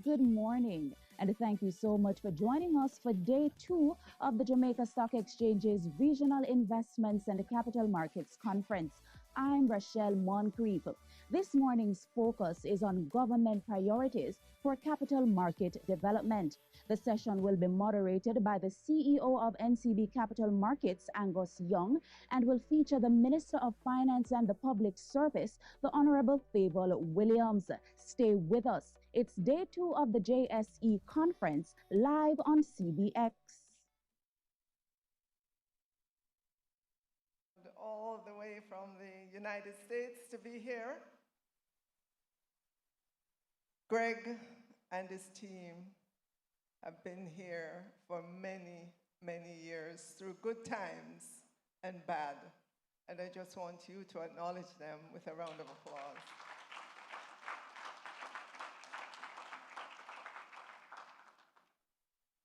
good morning, and thank you so much for joining us for day two of the Jamaica Stock Exchange's Regional Investments and Capital Markets Conference. I'm Rochelle Moncrief. This morning's focus is on government priorities for capital market development. The session will be moderated by the CEO of NCB Capital Markets, Angus Young, and will feature the Minister of Finance and the Public Service, the Honorable Fable Williams. Stay with us. It's day two of the JSE conference, live on CBX. All the way from the United States to be here. Greg and his team have been here for many, many years through good times and bad. And I just want you to acknowledge them with a round of applause.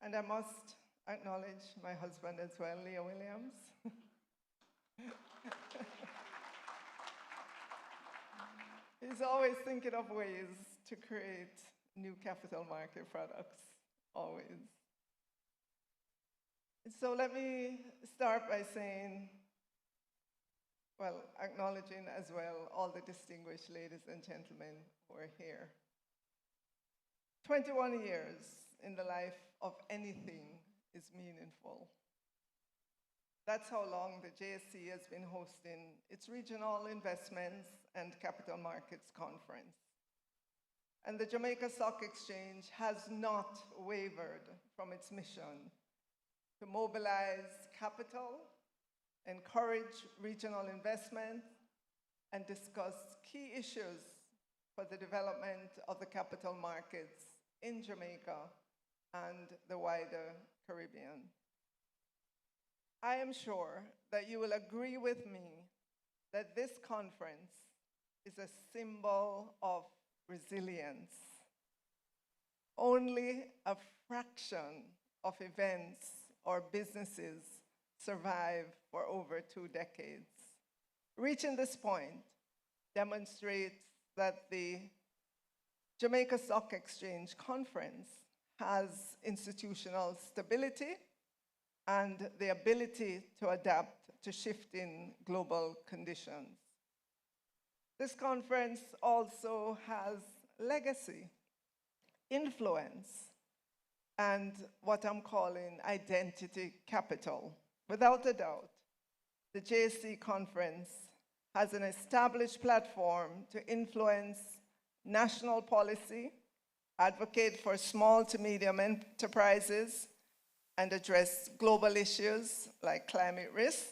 And I must acknowledge my husband as well, Leo Williams. He's always thinking of ways to create new capital market products, always. So let me start by saying, well, acknowledging as well all the distinguished ladies and gentlemen who are here. 21 years in the life of anything is meaningful. That's how long the JSE has been hosting its Regional Investments and Capital Markets Conference. And the Jamaica Stock Exchange has not wavered from its mission to mobilize capital, encourage regional investment, and discuss key issues for the development of the capital markets in Jamaica and the wider Caribbean. I am sure that you will agree with me that this conference is a symbol of resilience. Only a fraction of events or businesses survive for over 2 decades. Reaching this point demonstrates that the Jamaica Stock Exchange Conference has institutional stability and the ability to adapt to shifting global conditions. This conference also has legacy, influence, and what I'm calling identity capital. Without a doubt, the JSE conference has an established platform to influence national policy, advocate for small to medium enterprises, and address global issues like climate risk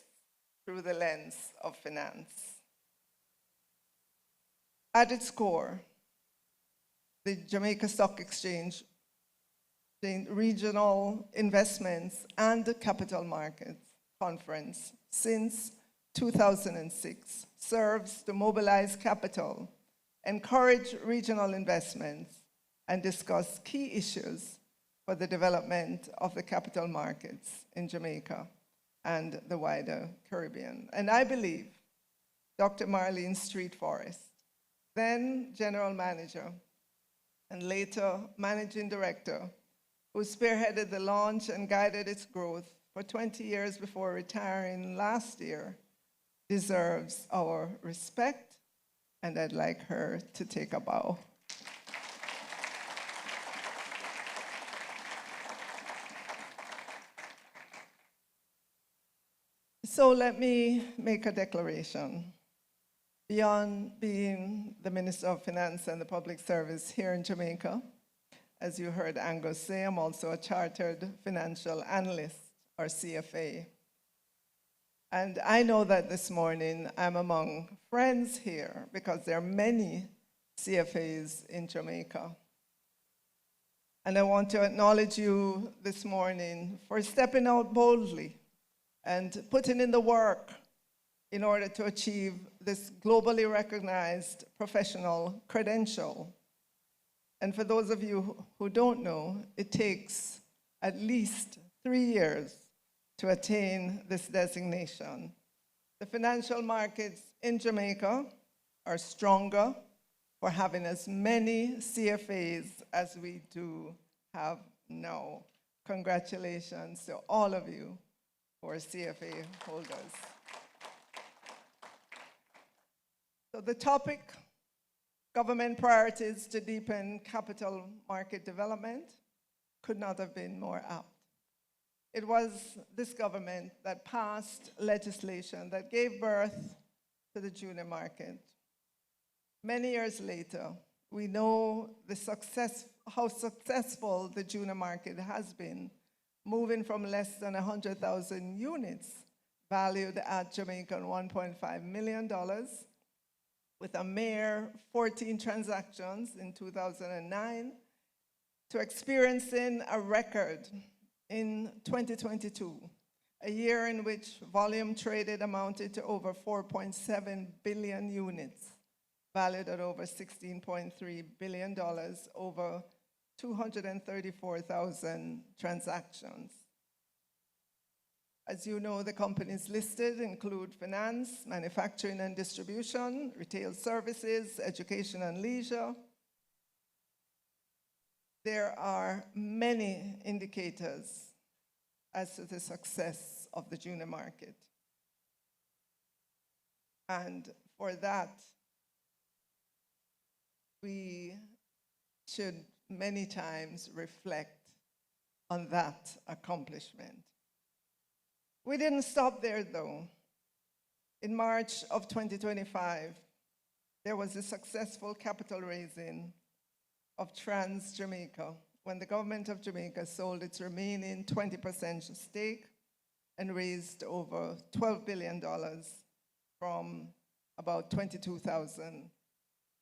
through the lens of finance. At its core, the Jamaica Stock Exchange, the Regional Investments and Capital Markets Conference since 2006 serves to mobilize capital, encourage regional investments, and discuss key issues for the development of the capital markets in Jamaica and the wider Caribbean. And I believe Dr. Marlene Street Forrest, then General Manager and later Managing Director, who spearheaded the launch and guided its growth for 20 years before retiring last year, deserves our respect, and I'd like her to take a bow. So let me make a declaration. Beyond being the Minister of Finance and the Public Service here in Jamaica, as you heard Angus say, I'm also a Chartered Financial Analyst, or CFA. And I know that this morning I'm among friends here because there are many CFAs in Jamaica. And I want to acknowledge you this morning for stepping out boldly and putting in the work in order to achieve this globally recognized professional credential. And for those of you who don't know, it takes at least 3 years to attain this designation. The financial markets in Jamaica are stronger, for having as many CFAs as we do have now. Congratulations to all of you who are CFA holders. So the topic, government priorities to deepen capital market development, could not have been more apt. It was this government that passed legislation that gave birth to the junior market. Many years later, we know how successful the junior market has been, moving from less than 100,000 units valued at Jamaican $1.5 million, with a mere 14 transactions in 2009, to experiencing a record in 2022, a year in which volume traded amounted to over 4.7 billion units, valued at over $16.3 billion, over 234,000 transactions. As you know, the companies listed include finance, manufacturing and distribution, retail services, education and leisure. There are many indicators as to the success of the junior market. And for that, we should many times reflect on that accomplishment. We didn't stop there, though. In March of 2025, there was a successful capital raising of Trans Jamaica when the government of Jamaica sold its remaining 20% stake and raised over $12 billion from about 22,000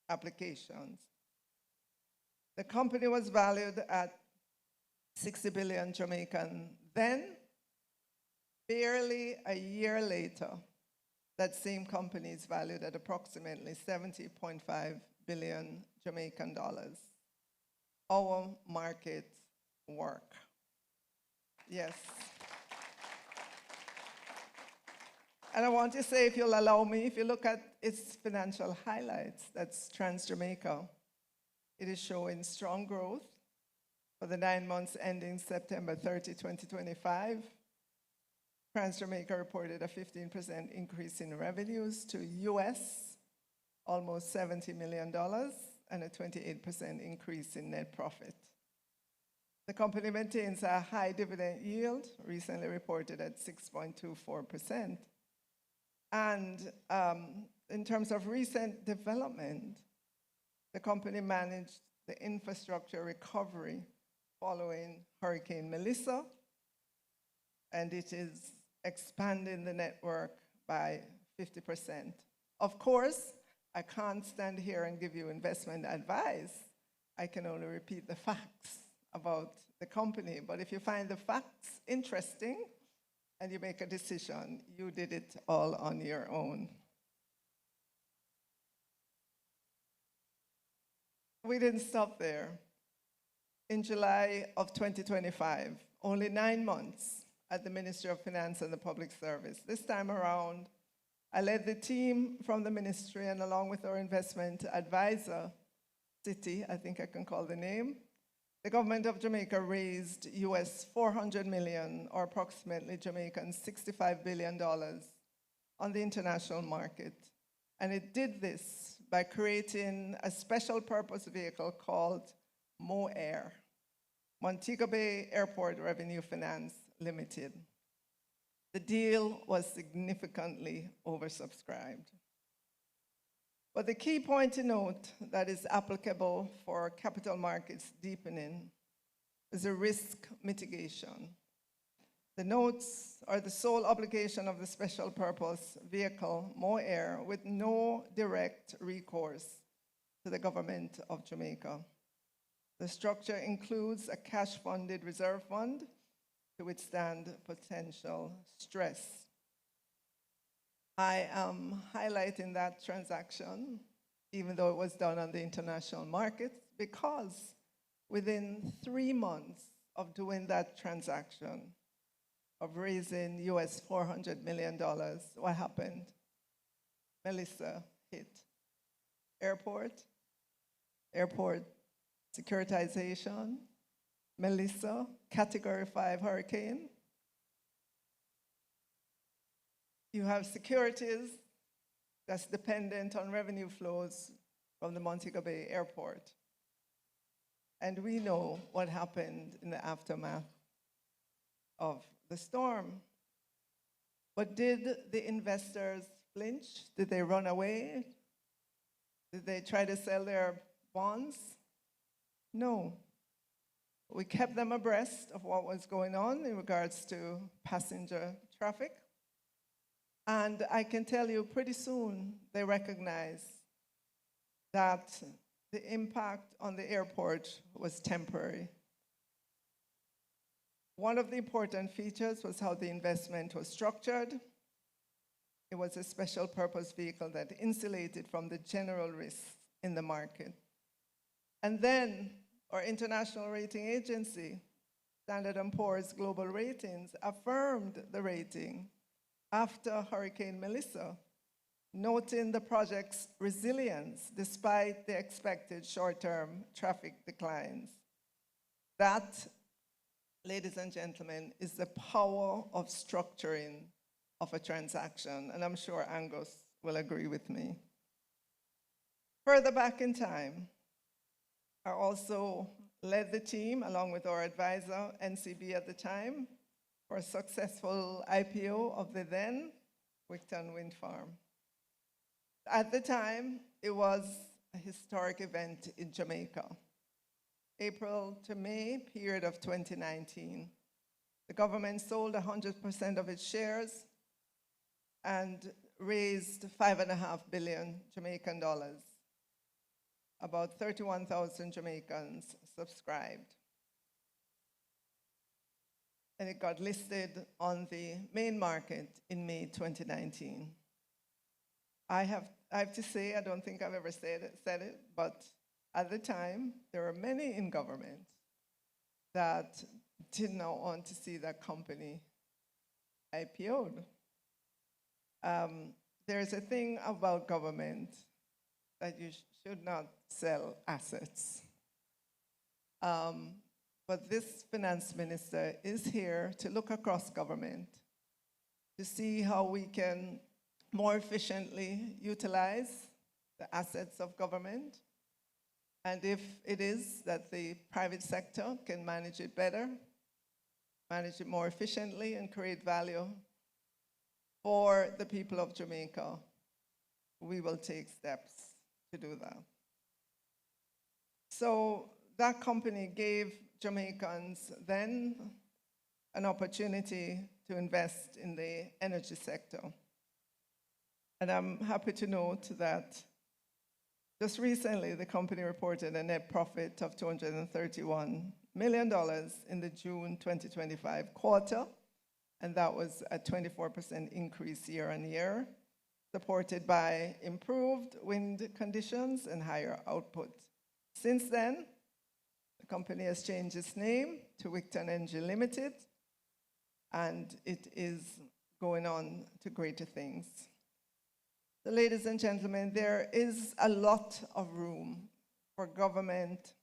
applications. The company was valued at 60 billion Jamaican then. Barely a year later, that same company is valued at approximately 70.5 billion Jamaican dollars. Our markets work. Yes. And I want to say, if you'll allow me, if you look at its financial highlights, that's Trans Jamaica, it is showing strong growth for the 9 months ending September 30, 2025. Trans Jamaica reported a 15% increase in revenues to US almost $70 million and a 28% increase in net profit. The company maintains a high dividend yield, recently reported at 6.24%. And in terms of recent development, the company managed the infrastructure recovery following Hurricane Melissa, and it is expanding the network by 50%. Of course, I can't stand here and give you investment advice. I can only repeat the facts about the company. But if you find the facts interesting and you make a decision, you did it all on your own. We didn't stop there. In July of 2025, only 9 months at the Ministry of Finance and the Public Service. This time around, I led the team from the ministry, and along with our investment advisor, Citi, I think I can call the name, the government of Jamaica raised US $400 million, or approximately Jamaican $65 billion, on the international market. And it did this by creating a special purpose vehicle called MOAIR, Montego Bay Airport Revenue Finance Limited. The deal was significantly oversubscribed. But the key point to note that is applicable for capital markets deepening is the risk mitigation. The notes are the sole obligation of the special purpose vehicle, MOAIR, with no direct recourse to the government of Jamaica. The structure includes a cash-funded reserve fund to withstand potential stress. I am highlighting that transaction, even though it was done on the international market, because within 3 months of doing that transaction, of raising US $400 million, what happened? Melissa hit. Airport airport securitization, Melissa, Category 5 hurricane. You have securities that's dependent on revenue flows from the Montego Bay Airport. And we know what happened in the aftermath of the storm. But did the investors flinch? Did they run away? Did they try to sell their bonds? No. We kept them abreast of what was going on in regards to passenger traffic. And I can tell you pretty soon they recognized that the impact on the airport was temporary. One of the important features was how the investment was structured. It was a special purpose vehicle that insulated from the general risks in the market. And then our international rating agency, Standard & Poor's Global Ratings, affirmed the rating after Hurricane Melissa, noting the project's resilience despite the expected short-term traffic declines. That, ladies and gentlemen, is the power of structuring of a transaction, and I'm sure Angus will agree with me. Further back in time, I also led the team, along with our advisor, NCB at the time, for a successful IPO of the then Wigton Wind Farm. At the time, it was a historic event in Jamaica. April to May period of 2019. The government sold 100% of its shares and raised 5.5 billion Jamaican dollars. About 31,000 Jamaicans subscribed. And it got listed on the main market in May 2019. I have to say, I don't think I've ever said it, but at the time, there were many in government that did not want to see that company IPO'd. There's a thing about government that you should not sell assets. But this finance minister is here to look across government to see how we can more efficiently utilize the assets of government. And if it is that the private sector can manage it better, manage it more efficiently, and create value for the people of Jamaica, we will take steps to do that. So that company gave Jamaicans then an opportunity to invest in the energy sector. And I'm happy to note that just recently, the company reported a net profit of $231 million in the June 2025 quarter, and that was a 24% increase year on year, supported by improved wind conditions and higher output. Since then, the company has changed its name to Wigton Energy Limited, and it is going on to greater things. So, ladies and gentlemen, there is a lot of room for government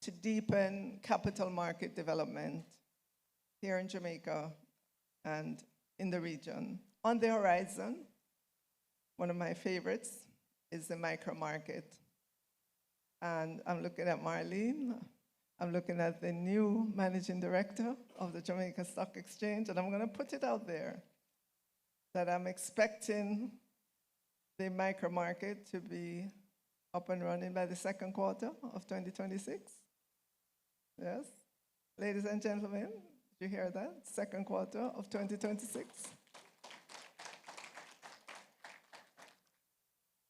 to deepen capital market development here in Jamaica and in the region. On the horizon, one of my favorites is the micro market. And I'm looking at Marlene. I'm looking at the new managing director of the Jamaica Stock Exchange, and I'm going to put it out there that I'm expecting the micro market to be up and running by the second quarter of 2026. Yes? Ladies and gentlemen, did you hear that? Second quarter of 2026.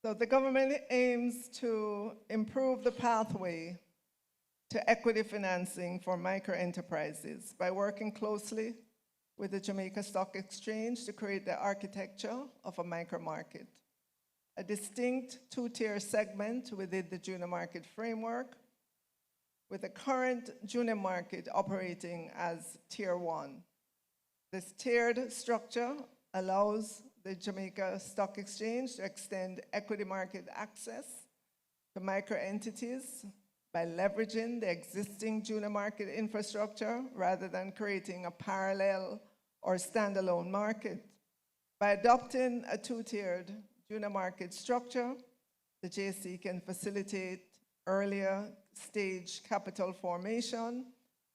So the government aims to improve the pathway to equity financing for micro enterprises by working closely with the Jamaica Stock Exchange to create the architecture of a micro market, a distinct two-tier segment within the junior market framework, with the current junior market operating as Tier 1. This tiered structure allows the Jamaica Stock Exchange to extend equity market access to micro entities by leveraging the existing junior market infrastructure rather than creating a parallel or standalone market. By adopting a two-tiered junior market structure, the JSE can facilitate earlier stage capital formation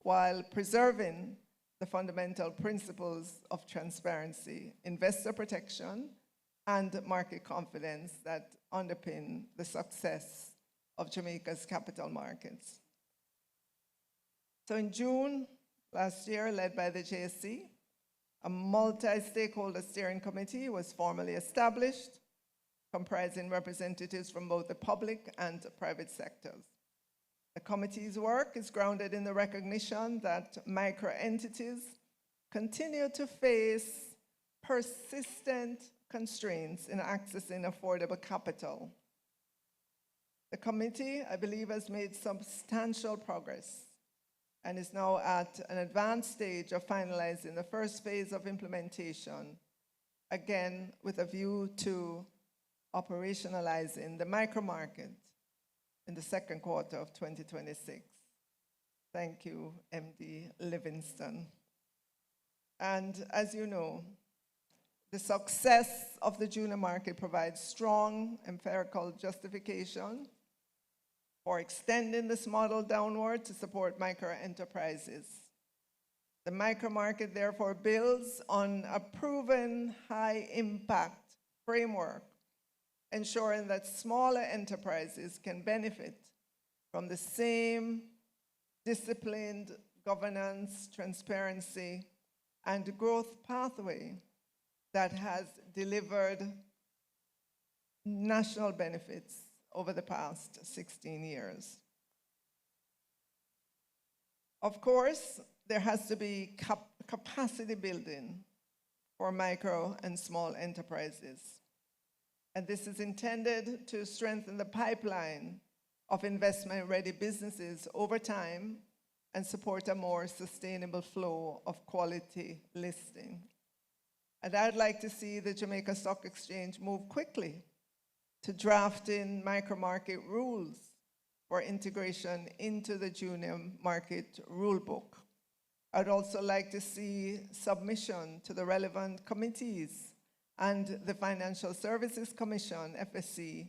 while preserving the fundamental principles of transparency, investor protection, and market confidence that underpin the success of Jamaica's capital markets. So in June last year, led by the JSE, a multi-stakeholder steering committee was formally established, comprising representatives from both the public and private sectors. The committee's work is grounded in the recognition that micro-entities continue to face persistent constraints in accessing affordable capital. The committee, I believe, has made substantial progress and is now at an advanced stage of finalizing the first phase of implementation, again with a view to operationalizing the micro-market in the second quarter of 2026. Thank you, MD Livingston. And as you know, the success of the junior market provides strong empirical justification for extending this model downward to support micro-enterprises. The micro-market therefore builds on a proven high-impact framework, ensuring that smaller enterprises can benefit from the same disciplined governance, transparency, and growth pathway that has delivered national benefits over the past 16 years. Of course, there has to be capacity building for micro and small enterprises. And this is intended to strengthen the pipeline of investment-ready businesses over time and support a more sustainable flow of quality listing. And I'd like to see the Jamaica Stock Exchange move quickly to draft in micro-market rules for integration into the junior market rulebook. I'd also like to see submission to the relevant committees and the Financial Services Commission, FSC,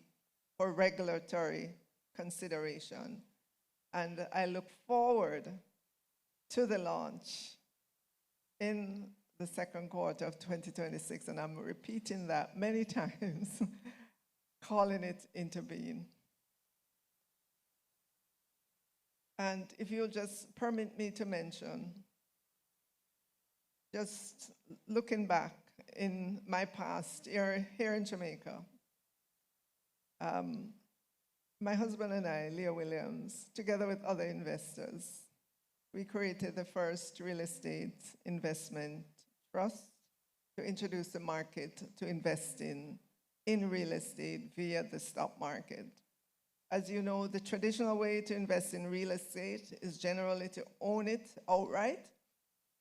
for regulatory consideration. And I look forward to the launch in the second quarter of 2026, and I'm repeating that many times, calling it into being. And if you'll just permit me to mention, just looking back in my past here in Jamaica, my husband and I, Leah Williams, together with other investors, we created the first real estate investment trust to introduce the market to invest in real estate via the stock market. As you know, the traditional way to invest in real estate is generally to own it outright.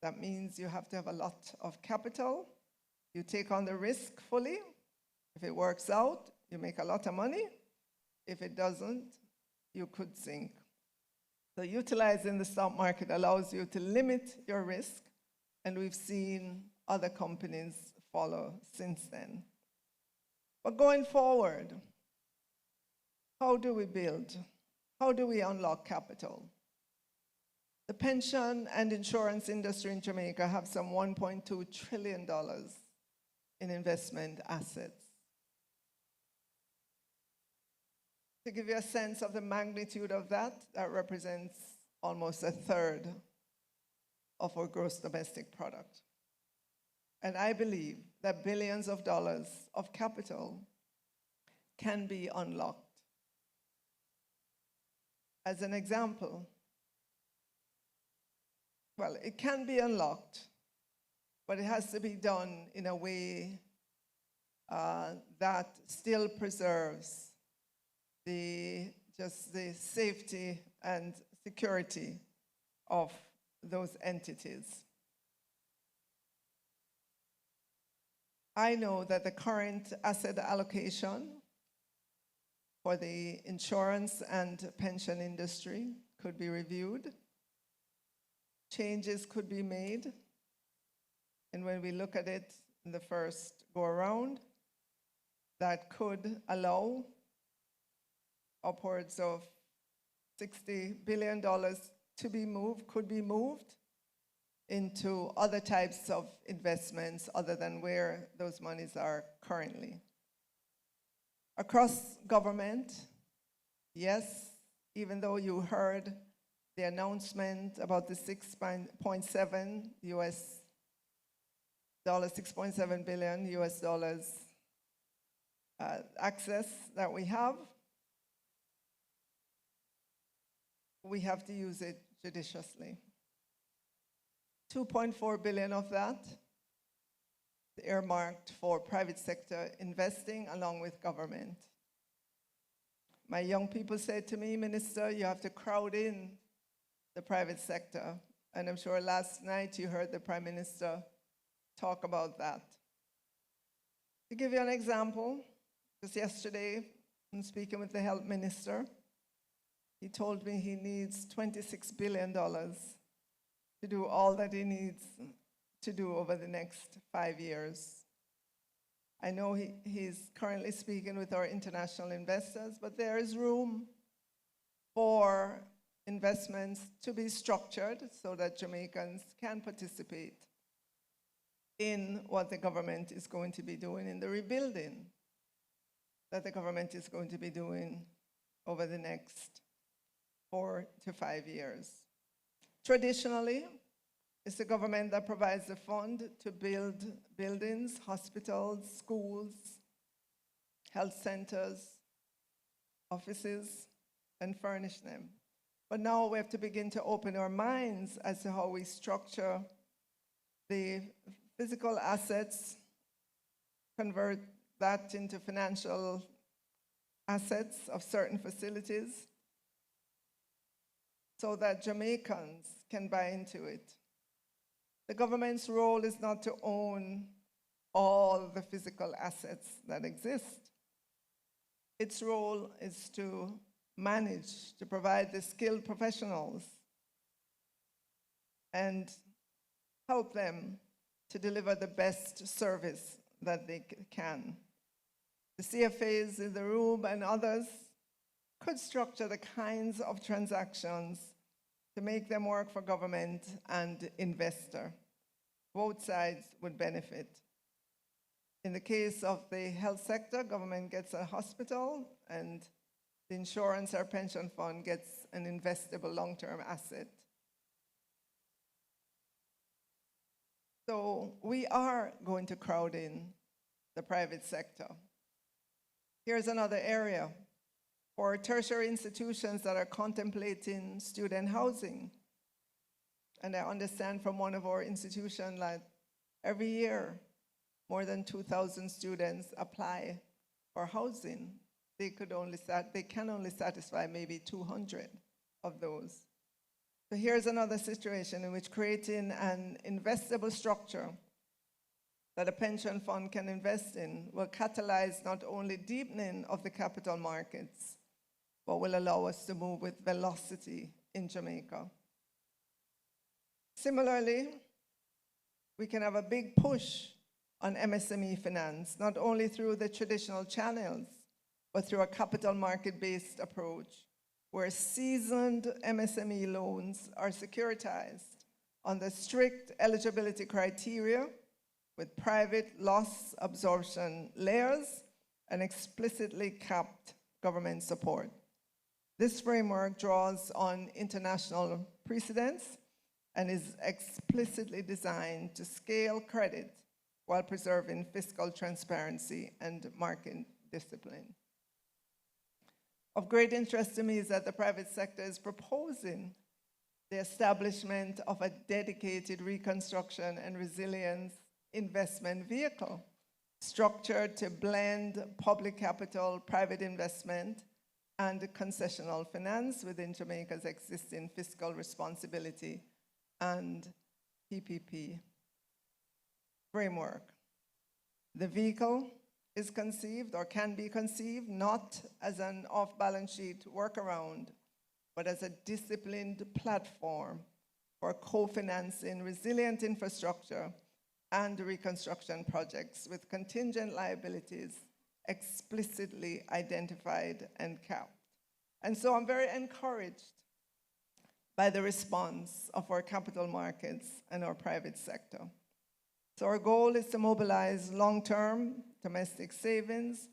That means you have to have a lot of capital. You take on the risk fully. If it works out, you make a lot of money. If it doesn't, you could sink. So utilizing the stock market allows you to limit your risk, and we've seen other companies follow since then. But going forward, how do we build? How do we unlock capital? The pension and insurance industry in Jamaica have some $1.2 trillion in investment assets. To give you a sense of the magnitude of that, that represents almost a third of our gross domestic product. And I believe that billions of dollars of capital can be unlocked. As an example, well, it can be unlocked, but it has to be done in a way that still preserves the safety and security of those entities. I know that the current asset allocation for the insurance and pension industry could be reviewed. Changes could be made. And when we look at it in the first go around, that could allow upwards of $60 billion to be moved, could be moved into other types of investments other than where those monies are currently. Across government, yes, even though you heard the announcement about the $6.7 billion US dollars access that we have to use it judiciously. 2.4 billion of that earmarked for private sector investing along with government. My young people said to me, Minister, you have to crowd in the private sector. And I'm sure last night you heard the Prime Minister talk about that. To give you an example, just yesterday, in speaking with the Health Minister, he told me he needs $26 billion to do all that he needs to do over the next 5 years. I know he's currently speaking with our international investors, but there is room for investments to be structured so that Jamaicans can participate in what the government is going to be doing, in the rebuilding that the government is going to be doing over the next 4 to 5 years. Traditionally, it's the government that provides the fund to build buildings, hospitals, schools, health centers, offices, and furnish them. But now we have to begin to open our minds as to how we structure the physical assets, convert that into financial assets of certain facilities so that Jamaicans can buy into it. The government's role is not to own all the physical assets that exist. Its role is to manage, to provide the skilled professionals and help them to deliver the best service that they can. The CFAs in the room and others could structure the kinds of transactions to make them work for government and investor. Both sides would benefit. In the case of the health sector, government gets a hospital and the insurance or pension fund gets an investable long-term asset. So we are going to crowd in the private sector. Here's another area for tertiary institutions that are contemplating student housing. And I understand from one of our institutions that every year, more than 2,000 students apply for housing. They can only satisfy maybe 200 of those. So here's another situation in which creating an investable structure that a pension fund can invest in will catalyze not only deepening of the capital markets, but will allow us to move with velocity in Jamaica. Similarly, we can have a big push on MSME finance, not only through the traditional channels, but through a capital market-based approach, where seasoned MSME loans are securitized under strict eligibility criteria with private loss absorption layers and explicitly capped government support. This framework draws on international precedents and is explicitly designed to scale credit while preserving fiscal transparency and market discipline. Of great interest to me is that the private sector is proposing the establishment of a dedicated reconstruction and resilience investment vehicle structured to blend public capital, private investment, and concessional finance within Jamaica's existing fiscal responsibility and PPP framework. The vehicle is conceived or can be conceived not as an off-balance sheet workaround, but as a disciplined platform for co-financing resilient infrastructure and reconstruction projects with contingent liabilities explicitly identified and capped. And so I'm very encouraged by the response of our capital markets and our private sector. So our goal is to mobilize long-term domestic savings,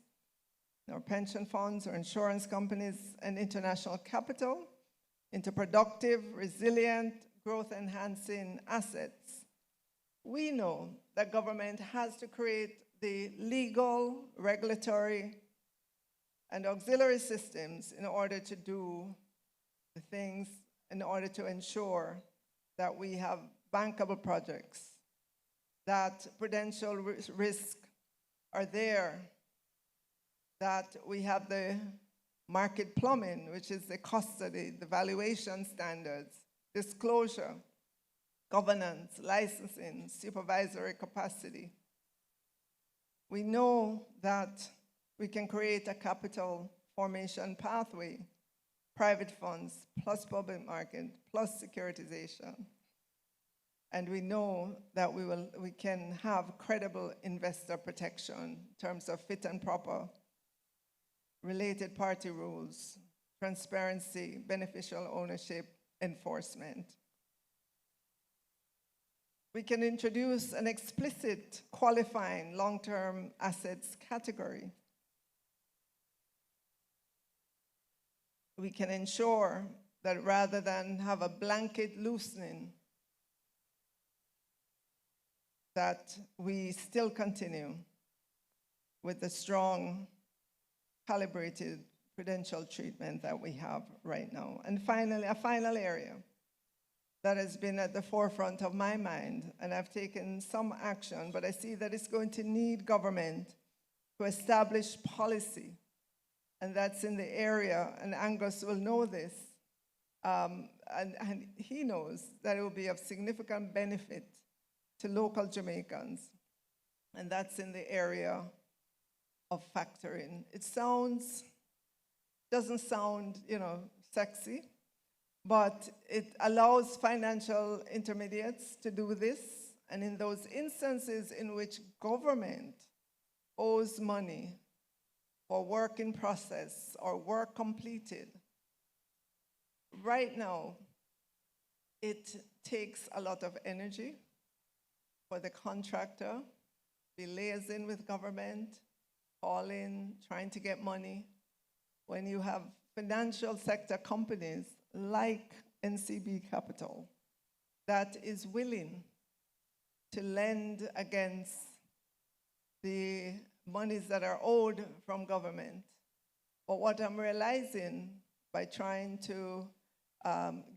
our pension funds, our insurance companies, and international capital into productive, resilient, growth-enhancing assets. We know that government has to create the legal, regulatory, and auxiliary systems in order to do the things, in order to ensure that we have bankable projects, that prudential risk are there, that we have the market plumbing, which is the custody, the valuation standards, disclosure, governance, licensing, supervisory capacity. We know that we can create a capital formation pathway, private funds plus public market plus securitization. And we know that we can have credible investor protection in terms of fit and proper, related party rules, transparency, beneficial ownership, enforcement. We can introduce an explicit qualifying long-term assets category. We can ensure that rather than have a blanket loosening, that we still continue with the strong, calibrated prudential treatment that we have right now. And finally, a final area that has been at the forefront of my mind, and I've taken some action, but I see that it's going to need government to establish policy, and that's in the area, and Angus will know this, and he knows that it will be of significant benefit to local Jamaicans, and that's in the area of factoring. It doesn't sound, sexy, but it allows financial intermediates to do this, and in those instances in which government owes money for work in process or work completed, right now, it takes a lot of energy for the contractor, be liaising with government, calling, trying to get money. When you have financial sector companies like NCB Capital that is willing to lend against the monies that are owed from government. But what I'm realizing by trying to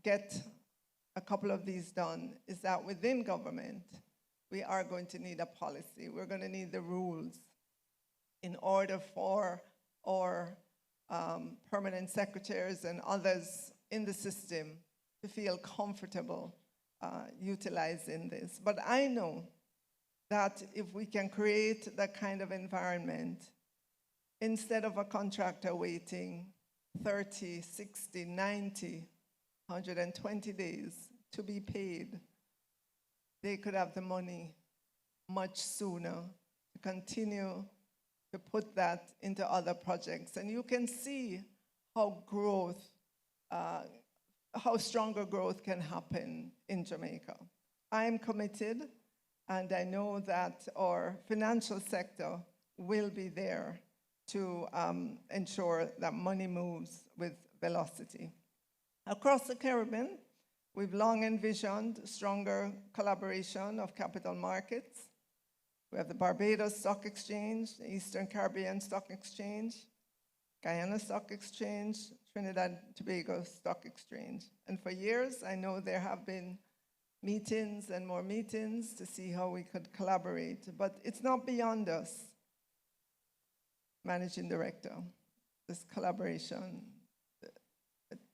get a couple of these done is that within government, we are going to need a policy. We're going to need the rules in order for our permanent secretaries and others in the system to feel comfortable utilizing this. But I know that if we can create that kind of environment, instead of a contractor waiting 30, 60, 90, 120 days to be paid, they could have the money much sooner to continue to put that into other projects. And you can see how stronger growth can happen in Jamaica. I'm committed, and I know that our financial sector will be there to ensure that money moves with velocity. Across the Caribbean, we've long envisioned stronger collaboration of capital markets. We have the Barbados Stock Exchange, the Eastern Caribbean Stock Exchange, Guyana Stock Exchange, Trinidad and Tobago Stock Exchange. And for years, I know there have been meetings and more meetings to see how we could collaborate, but it's not beyond us, Managing Director. This collaboration,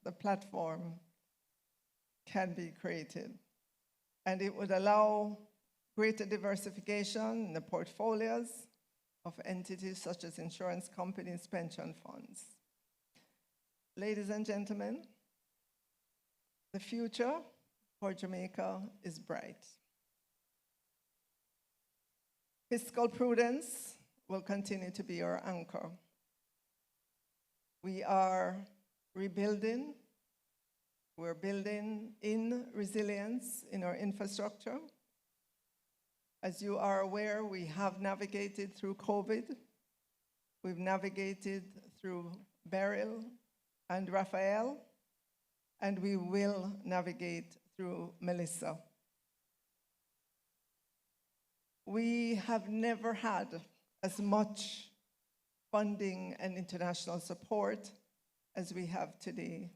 the platform can be created, and it would allow greater diversification in the portfolios, of entities such as insurance companies, pension funds. Ladies and gentlemen, the future for Jamaica is bright. Fiscal prudence will continue to be our anchor. We are rebuilding. We're building in resilience in our infrastructure. As you are aware, we have navigated through COVID. We've navigated through Beryl and Raphael, and we will navigate through Melissa. We have never had as much funding and international support as we have today.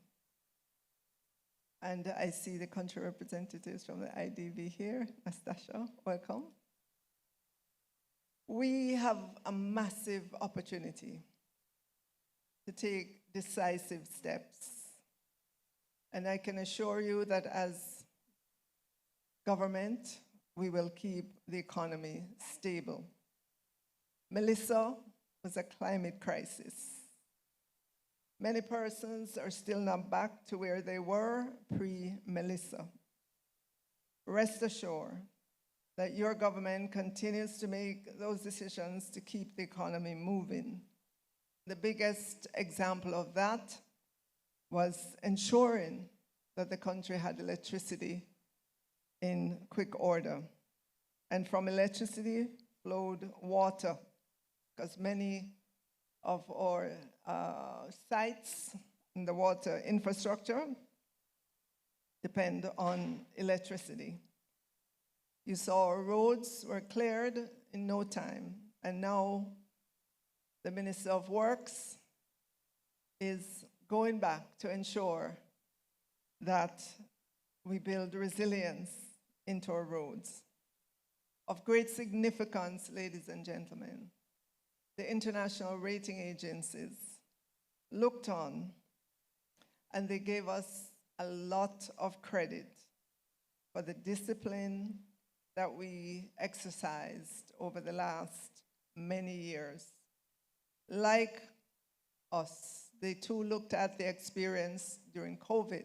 And I see the country representatives from the IDB here. Nastasha, welcome. We have a massive opportunity to take decisive steps. And I can assure you that as government, we will keep the economy stable. Melissa was a climate crisis. Many persons are still not back to where they were pre-Melissa. Rest assured that your government continues to make those decisions to keep the economy moving. The biggest example of that was ensuring that the country had electricity in quick order. And from electricity flowed water, because many of our sites in the water infrastructure depend on electricity. You saw our roads were cleared in no time, and now the Minister of Works is going back to ensure that we build resilience into our roads. Of great significance, ladies and gentlemen, the international rating agencies looked on and they gave us a lot of credit for the discipline that we exercised over the last many years. Like us, they too looked at the experience during COVID,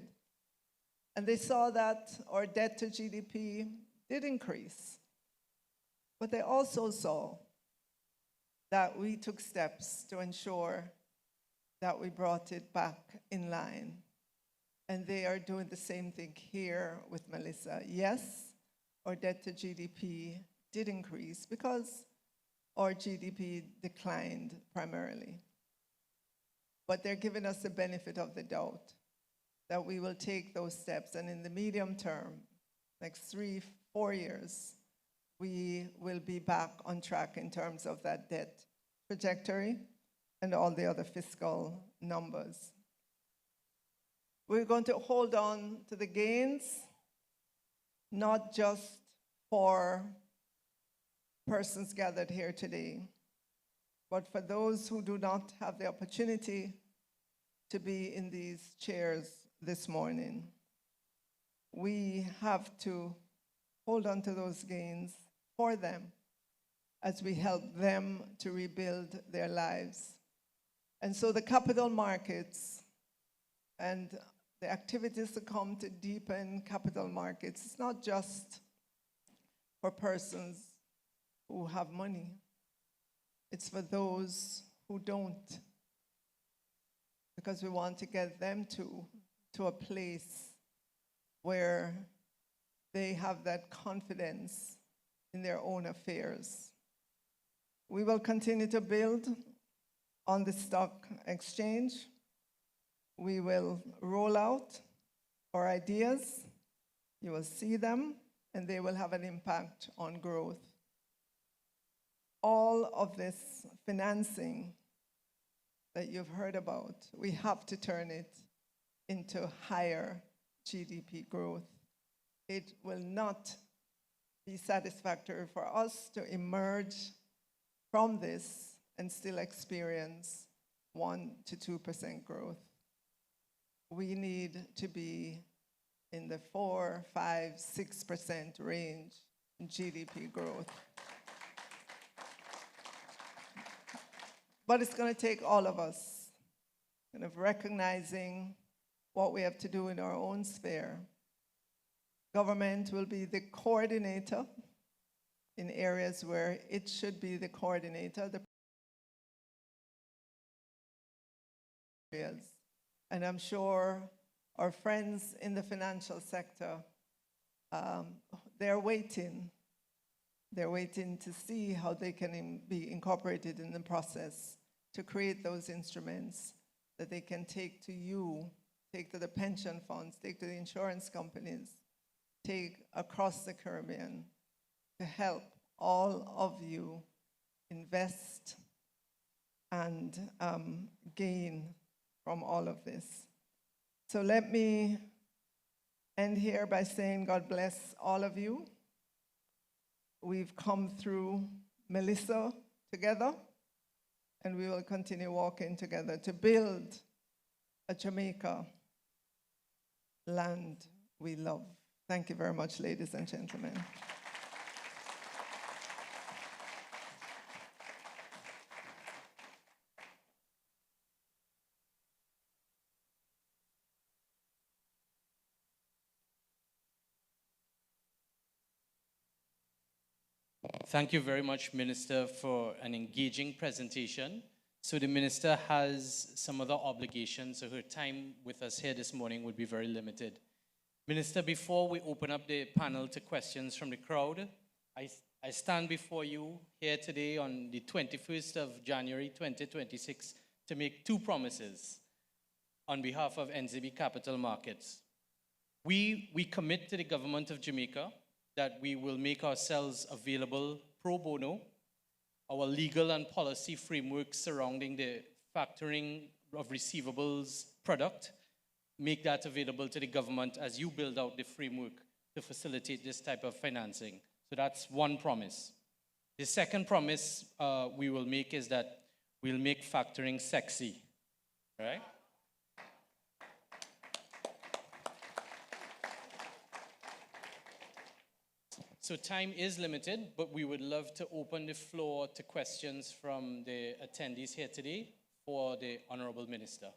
and they saw that our debt to GDP did increase. But they also saw that we took steps to ensure that we brought it back in line. And they are doing the same thing here with Melissa. Yes, our debt to GDP did increase because our GDP declined primarily. But they're giving us the benefit of the doubt that we will take those steps, and in the medium term, next 3-4 years, we will be back on track in terms of that debt trajectory and all the other fiscal numbers. We're going to hold on to the gains, not just for persons gathered here today, but for those who do not have the opportunity to be in these chairs this morning. We have to hold on to those gains for them as we help them to rebuild their lives. And so the capital markets and the activities to come to deepen capital markets, it's not just for persons who have money. It's for those who don't, because we want to get them to a place where they have that confidence in their own affairs. We will continue to build on the stock exchange. We will roll out our ideas. You will see them, and they will have an impact on growth. All of this financing that you've heard about, we have to turn it into higher GDP growth. It will not be satisfactory for us to emerge from this and still experience 1 to 2% growth. We need to be in the 4, 5, 6% range in GDP growth. But it's going to take all of us kind of recognizing what we have to do in our own sphere. Government will be the coordinator in areas where it should be the coordinator, the areas. And I'm sure our friends in the financial sector, they're waiting. They're waiting to see how they can be incorporated in the process to create those instruments that they can take to you, take to the pension funds, take to the insurance companies, take across the Caribbean to help all of you invest and gain from all of this. So let me end here by saying God bless all of you. We've come through Melissa together, and we will continue walking together to build a Jamaica land we love. Thank you very much, ladies and gentlemen. Thank you very much, Minister, for an engaging presentation. So the Minister has some other obligations, so her time with us here this morning would be very limited. Minister, before we open up the panel to questions from the crowd, I stand before you here today on the 21st of January 2026 to make two promises on behalf of NZB Capital Markets. We commit to the government of Jamaica that we will make ourselves available pro bono, our legal and policy framework surrounding the factoring of receivables product, make that available to the government as you build out the framework to facilitate this type of financing. So that's one promise. The second promise we will make is that we'll make factoring sexy, right? So time is limited, but we would love to open the floor to questions from the attendees here today for the Honorable Minister.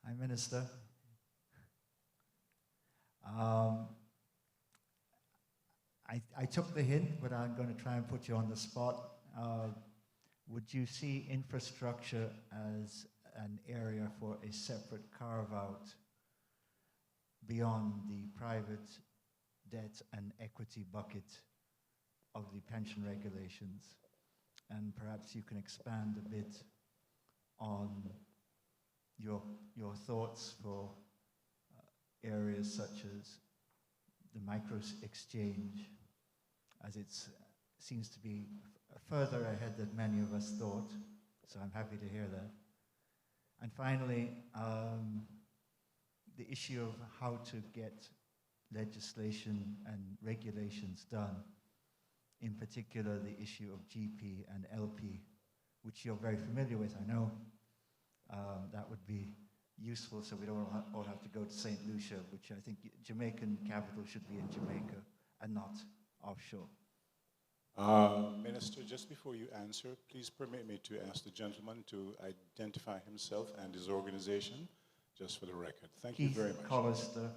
Hi, Minister. I took the hint, but I'm going to try and put you on the spot. Would you see infrastructure as an area for a separate carve-out beyond the private debt and equity bucket of the pension regulations? And perhaps you can expand a bit on your thoughts for areas such as the micro exchange, as it seems to be further ahead than many of us thought. So I'm happy to hear that. And finally, the issue of how to get legislation and regulations done, in particular the issue of GP and LP, which you're very familiar with, I know. That would be useful so we don't all have to go to St. Lucia, which I think Jamaican capital should be in Jamaica and not offshore. Minister, just before you answer, please permit me to ask the gentleman to identify himself and his organization, just for the record. Thank you very much. Keith Collister,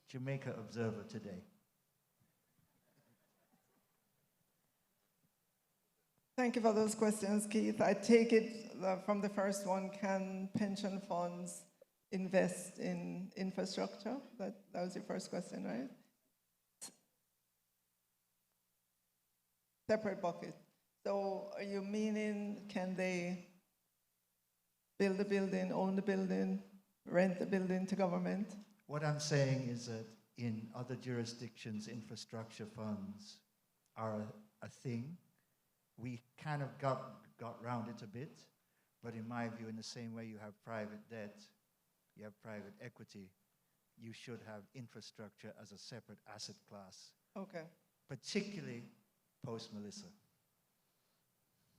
Jamaica Observer Today. Thank you for those questions, Keith. I take it from the first one, can pension funds invest in infrastructure? That was your first question, right? Separate bucket. So are you meaning, can they build a building, own the building, rent the building to government? What I'm saying is that in other jurisdictions, infrastructure funds are a thing. We kind of got round it a bit, but in my view, in the same way you have private debt, you have private equity, you should have infrastructure as a separate asset class. Okay. particularly post-Melissa.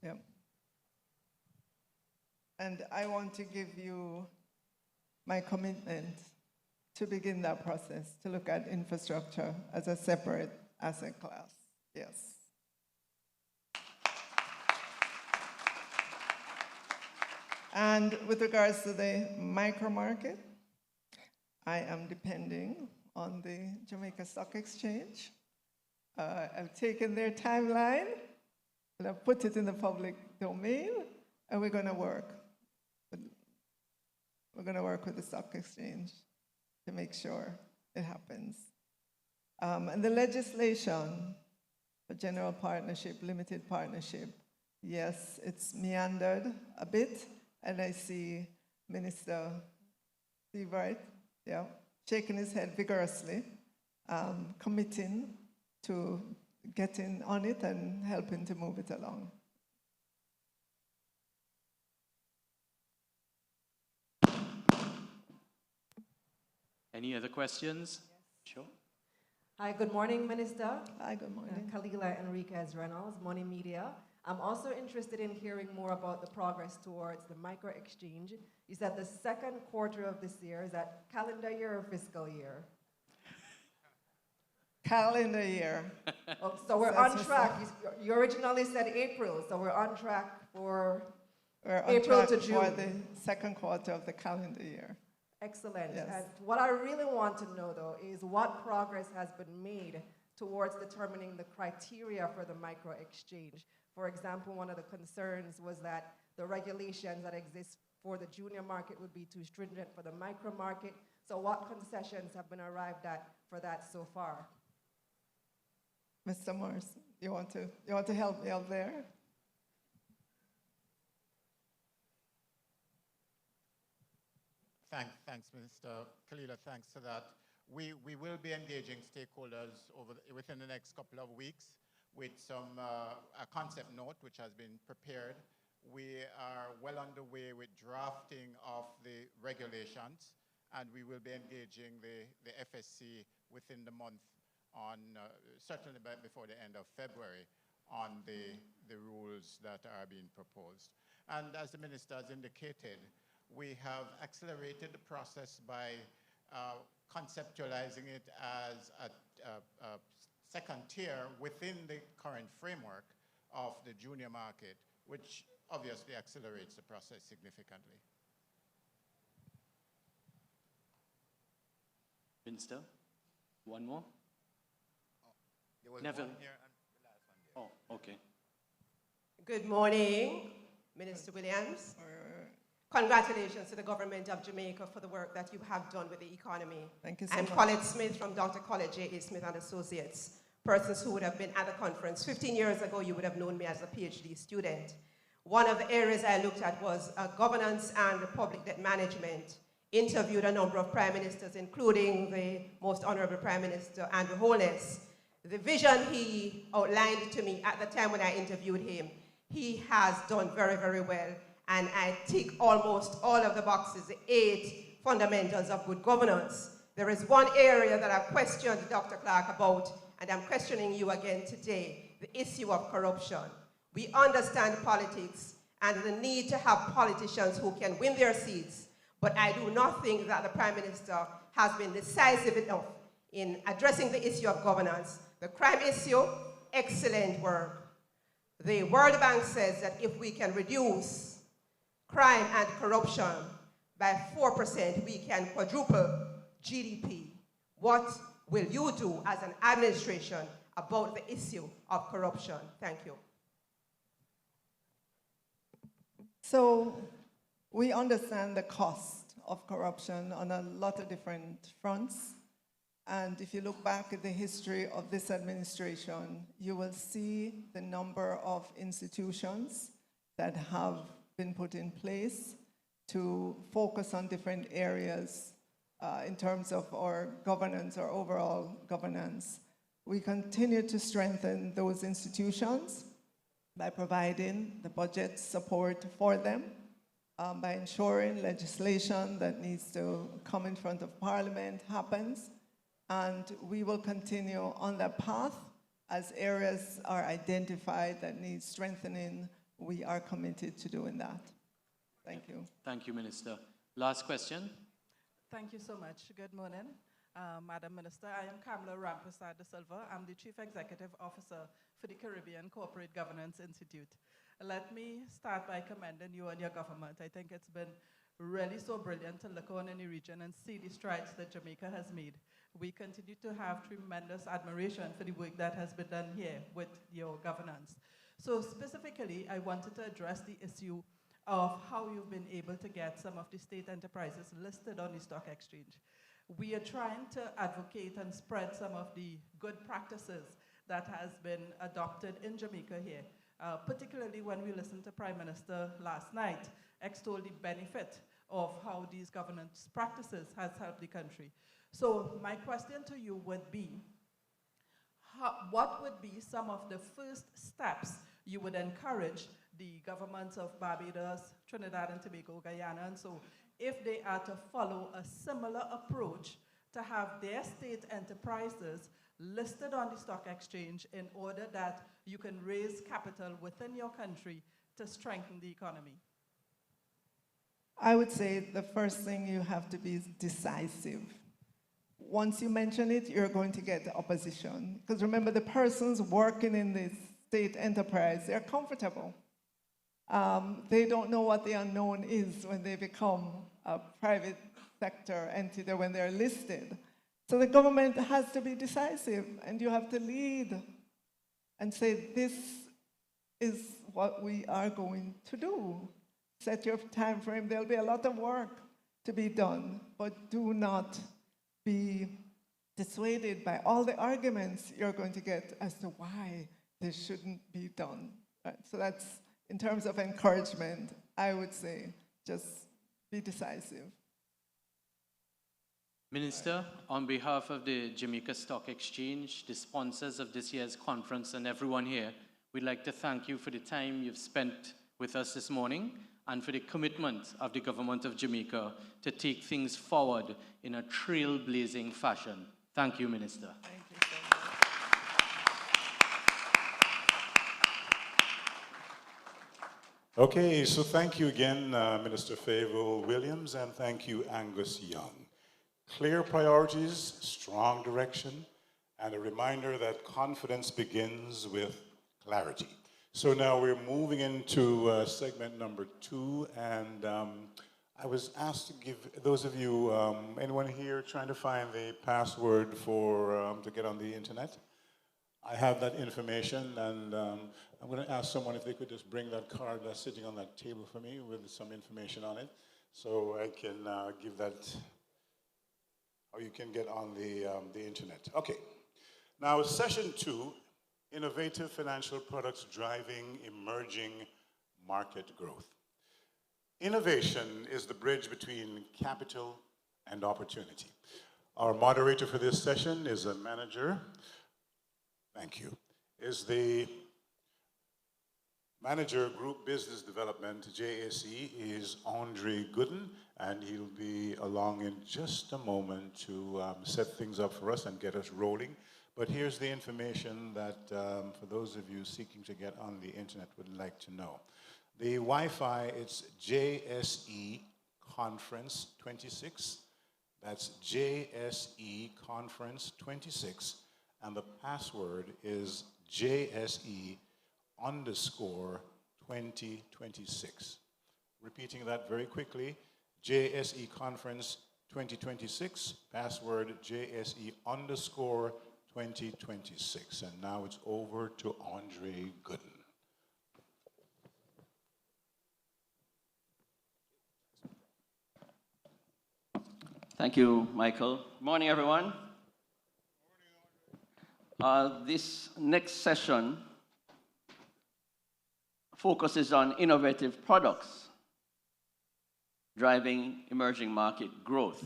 Yeah. And I want to give you my commitment to begin that process, to look at infrastructure as a separate asset class. Yes. And with regards to the micro market, I am depending on the Jamaica Stock Exchange. I've taken their timeline and I've put it in the public domain, and we're going to work. We're going to work with the stock exchange to make sure it happens. And the legislation for general partnership, limited partnership, yes, it's meandered a bit, and I see Minister Seabright, yeah, shaking his head vigorously, committing to getting on it and helping to move it along. Any other questions? Yes. Sure. Hi, good morning, Minister. Hi, good morning. Kalila Enriquez Reynolds, Money Media. I'm also interested in hearing more about the progress towards the micro exchange. You said the second quarter of this year. Is that calendar year or fiscal year? Calendar year. Oh, so we're on track. You originally said April, so we're on track for April to June. For the second quarter of the calendar year. Excellent. Yes. And what I really want to know, though, is what progress has been made towards determining the criteria for the micro exchange. For example, one of the concerns was that the regulations that exist for the junior market would be too stringent for the micro market. So what concessions have been arrived at for that so far? Mr. Morris, you want to help me out there? Thanks, Minister Kalila. Thanks for that. We will be engaging stakeholders within the next couple of weeks with a concept note which has been prepared. We are well underway with drafting of the regulations, and we will be engaging the FSC within the month on, certainly before the end of February, on the rules that are being proposed. And as the Minister has indicated, we have accelerated the process by conceptualizing it as a second tier within the current framework of the junior market, which obviously accelerates the process significantly. Minister, one more? There was Neville. one here and the last one there. Oh, okay. Good morning, Minister Williams. Congratulations to the government of Jamaica for the work that you have done with the economy. Thank you so I'm much. Colette Smith from Dr. Colette J.A. Smith and Associates, persons who would have been at the conference. 15 years ago, you would have known me as a PhD student. One of the areas I looked at was governance and public debt management. Interviewed a number of prime ministers, including the most honorable Prime Minister, Andrew Holness. The vision he outlined to me at the time when I interviewed him, he has done very, very well. And I tick almost all of the boxes, the 8 fundamentals of good governance. There is one area that I've questioned Dr. Clark about, and I'm questioning you again today, the issue of corruption. We understand politics and the need to have politicians who can win their seats, but I do not think that the Prime Minister has been decisive enough in addressing the issue of governance. The crime issue, excellent work. The World Bank says that if we can reduce crime and corruption by 4%, we can quadruple GDP. What will you do as an administration about the issue of corruption? Thank you. So we understand the cost of corruption on a lot of different fronts. And if you look back at the history of this administration, you will see the number of institutions that have been put in place to focus on different areas in terms of our governance, our overall governance. We continue to strengthen those institutions by providing the budget support for them, by ensuring legislation that needs to come in front of Parliament happens. And we will continue on that path as areas are identified that need strengthening, we are committed to doing that. Thank you. Thank you, Minister. Last question. Thank you so much. Good morning, Madam Minister. I am Kamala Rampersad de Silva. I'm the Chief Executive Officer for the Caribbean Corporate Governance Institute. Let me start by commending you and your government. I think it's been really so brilliant to look on in the region and see the strides that Jamaica has made. We continue to have tremendous admiration for the work that has been done here with your governance. So specifically, I wanted to address the issue of how you've been able to get some of the state enterprises listed on the stock exchange. We are trying to advocate and spread some of the good practices that has been adopted in Jamaica here, particularly when we listened to Prime Minister last night extol the benefit of how these governance practices has helped the country. So my question to you would be, what would be some of the first steps you would encourage the governments of Barbados, Trinidad and Tobago, Guyana, and so if they are to follow a similar approach to have their state enterprises listed on the stock exchange in order that you can raise capital within your country to strengthen the economy? I would say the first thing you have to be decisive. Once you mention it, you're going to get the opposition. Because remember, the persons working in this state enterprise, they're comfortable. They don't know what the unknown is when they become a private sector entity, when they're listed. So the government has to be decisive, and you have to lead and say, this is what we are going to do. Set your time frame. There'll be a lot of work to be done, but do not be dissuaded by all the arguments you're going to get as to why this shouldn't be done. Right? So that's, in terms of encouragement, I would say just be decisive. Minister, on behalf of the Jamaica Stock Exchange, the sponsors of this year's conference, and everyone here, we'd like to thank you for the time you've spent with us this morning and for the commitment of the government of Jamaica to take things forward in a trailblazing fashion. Thank you, Minister. Thank you so much. Okay, so thank you again, Minister Favour Williams, and thank you, Angus Young. Clear priorities, strong direction, and a reminder that confidence begins with clarity. So now we're moving into segment number 2, and I was asked to give those of you, anyone here trying to find the password for to get on the internet? I have that information, and I'm going to ask someone if they could just bring that card that's sitting on that table for me with some information on it, so I can give that, or you can get on the internet. Okay, now session 2, innovative financial products driving emerging market growth. Innovation is the bridge between capital and opportunity. Our moderator for this session is a manager. Thank you. Is the Manager Group Business Development, JSE, is Andre Gooden, and he'll be along in just a moment to set things up for us and get us rolling. But here's the information that for those of you seeking to get on the internet would like to know. The Wi-Fi, it's JSE Conference 26. That's JSE Conference 26. And the password is JSE_2026. Repeating that very quickly, JSE Conference 2026, password JSE_2026. And now it's over to Andre Gooden. Thank you, Michael. Good morning, everyone. This next session focuses on innovative products driving emerging market growth.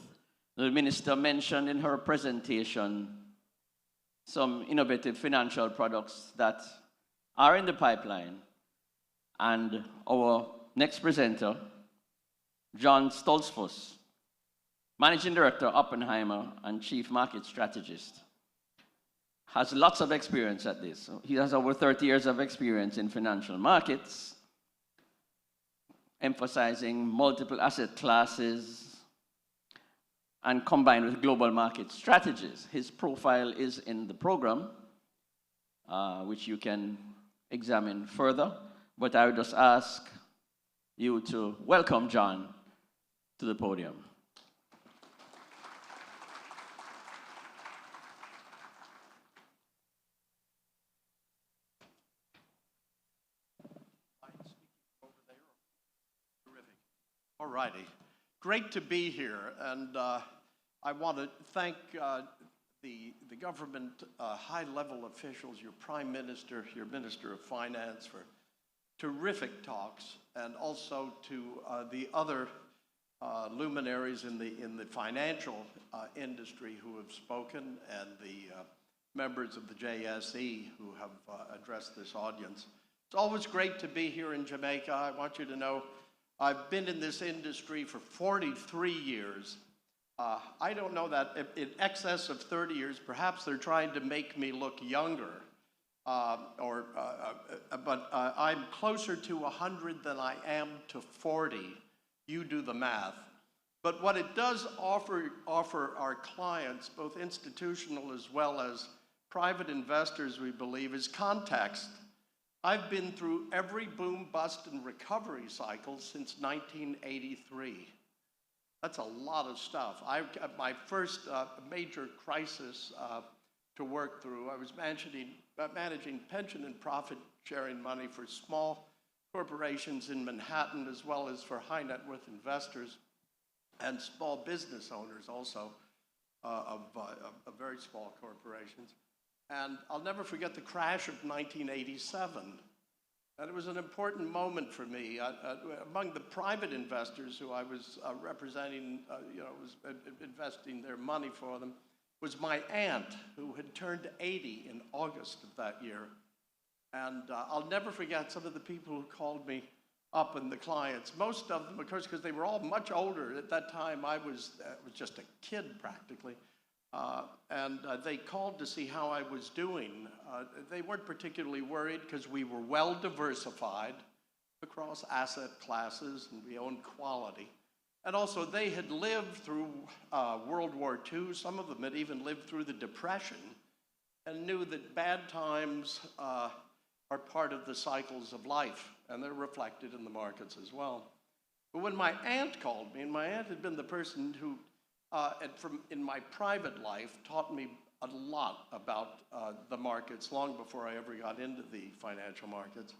The minister mentioned in her presentation some innovative financial products that are in the pipeline, and our next presenter, John Stoltzfus, Managing Director, Oppenheimer, and Chief Market Strategist, has lots of experience at this. He has over 30 years of experience in financial markets, emphasizing multiple asset classes and combined with global market strategies. His profile is in the program, which you can examine further, but I would just ask you to welcome John to the podium. All righty. Great to be here, and I want to thank the government high-level officials, your Prime Minister, your Minister of Finance for terrific talks, and also to the other luminaries in the financial industry who have spoken, and the members of the JSE who have addressed this audience. It's always great to be here in Jamaica. I want you to know I've been in this industry for 43 years. I don't know that in excess of 30 years, perhaps they're trying to make me look younger, but I'm closer to 100 than I am to 40. You do the math. But what it does offer our clients, both institutional as well as private investors, we believe, is context. I've been through every boom, bust, and recovery cycle since 1983. That's a lot of stuff. My first major crisis to work through, I was managing pension and profit-sharing money for small corporations in Manhattan, as well as for high net worth investors and small business owners also of very small corporations. And I'll never forget the crash of 1987. And it was an important moment for me. Among the private investors who I was representing, was investing their money for them, was my aunt, who had turned 80 in August of that year. And I'll never forget some of the people who called me up, and the clients. Most of them, of course, because they were all much older. At that time, I was just a kid practically. And they called to see how I was doing. They weren't particularly worried because we were well diversified across asset classes, and we owned quality. And also, they had lived through World War II. Some of them had even lived through the Depression and knew that bad times are part of the cycles of life, and they're reflected in the markets as well. But when my aunt called me, and my aunt had been the person who in my private life, taught me a lot about the markets long before I ever got into the financial markets.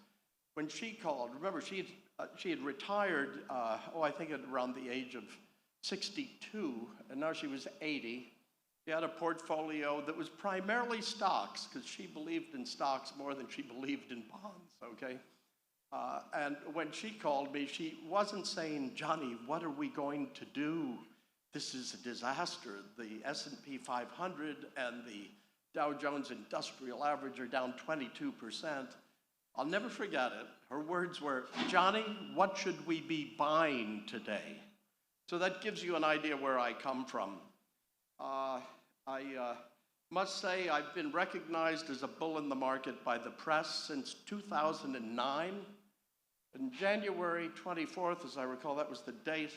When she called, remember, she had retired, I think at around the age of 62, and now she was 80. She had a portfolio that was primarily stocks, because she believed in stocks more than she believed in bonds, okay? And when she called me, she wasn't saying, Johnny, what are we going to do? This is a disaster. The S&P 500 and the Dow Jones Industrial Average are down 22%. I'll never forget it. Her words were, Johnny, what should we be buying today? So that gives you an idea where I come from. I must say I've been recognized as a bull in the market by the press since 2009. And January 24th, as I recall, that was the date.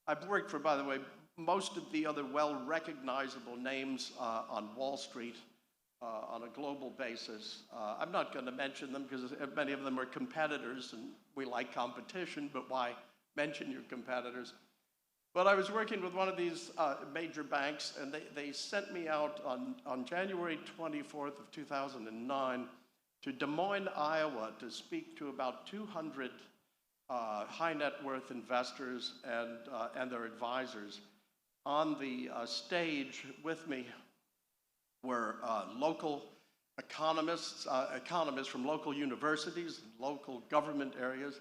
I've worked for, by the way, most of the other well-recognizable names on Wall Street on a global basis. I'm not going to mention them because many of them are competitors, and we like competition, but why mention your competitors? But I was working with one of these major banks, and they sent me out on January 24th of 2009 to Des Moines, Iowa, to speak to about 200 high net worth investors and their advisors. On the stage with me were local economists, economists from local universities, local government areas.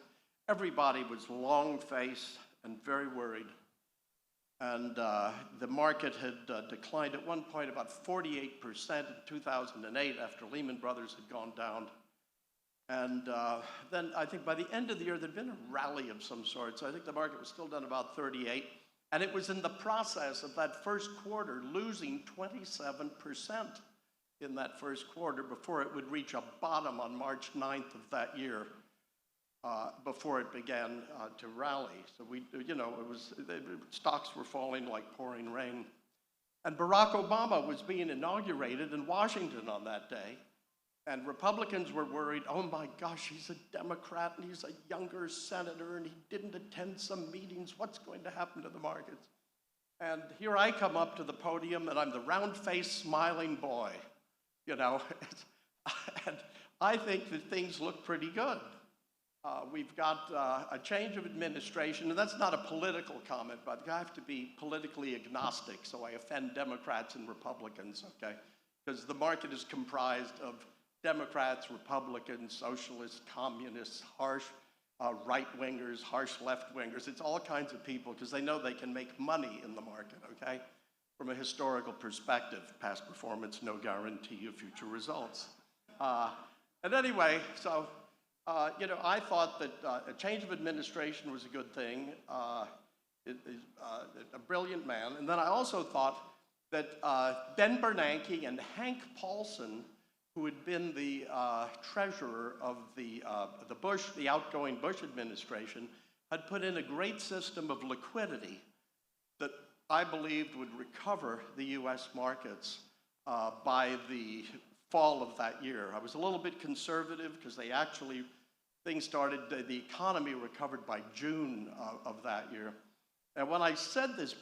Everybody was long-faced and very worried. And the market had declined at one point about 48% in 2008 after Lehman Brothers had gone down. And then I think by the end of the year, there'd been a rally of some sort. So I think the market was still down about 38. And it was in the process of that first quarter losing 27%. in that first quarter before it would reach a bottom on March 9th of that year, before it began to rally. So stocks were falling like pouring rain. And Barack Obama was being inaugurated in Washington on that day. And Republicans were worried, oh my gosh, he's a Democrat and he's a younger senator and he didn't attend some meetings. What's going to happen to the markets? And here I come up to the podium and I'm the round-faced smiling boy, and I think that things look pretty good. We've got a change of administration, and that's not a political comment, but I have to be politically agnostic so I offend Democrats and Republicans, okay? Because the market is comprised of Democrats, Republicans, socialists, communists, harsh right-wingers, harsh left-wingers. It's all kinds of people because they know they can make money in the market, okay? From a historical perspective, past performance, no guarantee of future results. And anyway, so, I thought that a change of administration was a good thing. A brilliant man. And then I also thought that Ben Bernanke and Hank Paulson, who had been the treasurer of the outgoing Bush administration, had put in a great system of liquidity that I believed would recover the U.S. markets by the fall of that year. I was a little bit conservative because the economy recovered by June of that year. And when I said this,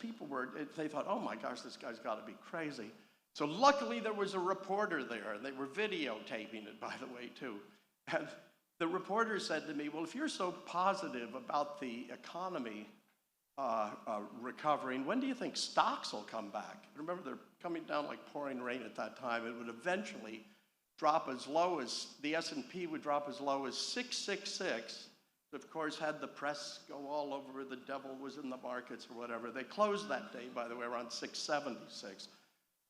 they thought, oh my gosh, this guy's got to be crazy. So luckily there was a reporter there, and they were videotaping it, by the way, too. And the reporter said to me, well, if you're so positive about the economy recovering, when do you think stocks will come back? Remember, they're coming down like pouring rain at that time. It would eventually drop as low as, the S&P would drop as low as 666. Of course, had the press go all over, the devil was in the markets or whatever. They closed that day, by the way, around 676.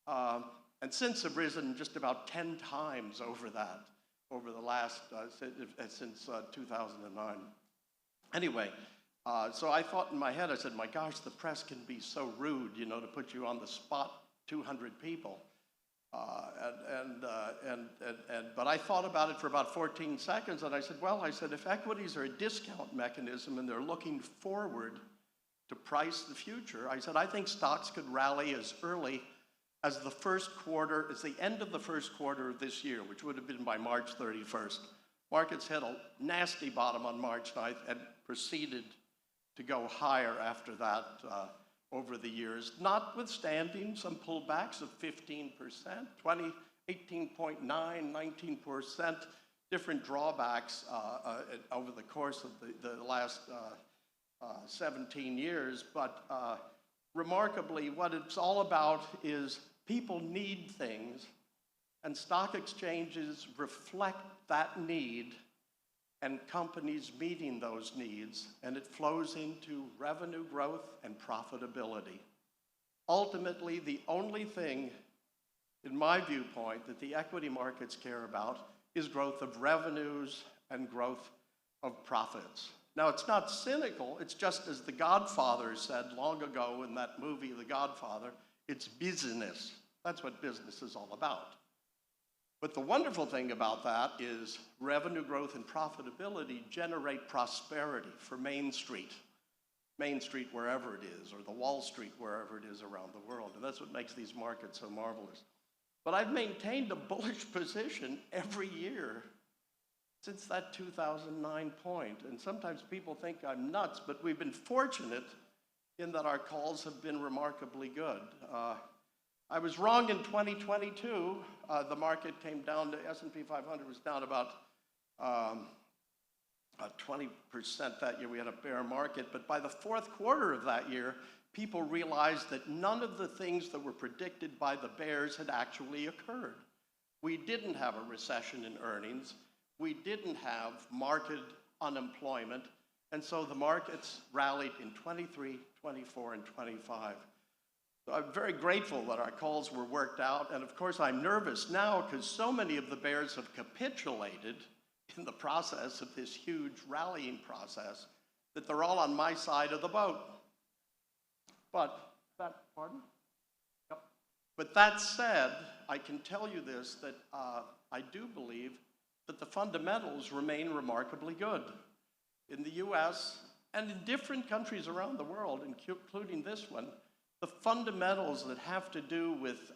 And since have risen just about 10 times over that, over the last, since 2009. Anyway, so I thought in my head, I said, my gosh, the press can be so rude, to put you on the spot, 200 people. But I thought about it for about 14 seconds, and I said, if equities are a discount mechanism and they're looking forward to price the future, I said, I think stocks could rally as early as the end of the first quarter of this year, which would have been by March 31st. Markets hit a nasty bottom on March 9th and proceeded to go higher after that over the years, notwithstanding some pullbacks of 15%, 20, 18.9, 19%, different drawbacks over the course of the last 17 years. But remarkably, what it's all about is people need things, and stock exchanges reflect that need and companies meeting those needs, and it flows into revenue growth and profitability. Ultimately, the only thing, in my viewpoint, that the equity markets care about is growth of revenues and growth of profits. Now, it's not cynical, it's just as The Godfather said long ago in that movie, The Godfather, it's business. That's what business is all about. But the wonderful thing about that is revenue growth and profitability generate prosperity for Main Street wherever it is, or the Wall Street wherever it is around the world. And that's what makes these markets so marvelous. But I've maintained a bullish position every year since that 2009 point. And sometimes people think I'm nuts, but we've been fortunate in that our calls have been remarkably good. I was wrong in 2022. The market came down to, S&P 500 was down about 20% that year. We had a bear market. But by the fourth quarter of that year, people realized that none of the things that were predicted by the bears had actually occurred. We didn't have a recession in earnings. We didn't have market unemployment. And so the markets rallied in 23, 24, and 25. So I'm very grateful that our calls were worked out. And of course, I'm nervous now because so many of the bears have capitulated in the process of this huge rallying process that they're all on my side of the boat. But that said, I can tell you this, that I do believe that the fundamentals remain remarkably good. In the US and in different countries around the world, including this one, the fundamentals that have to do with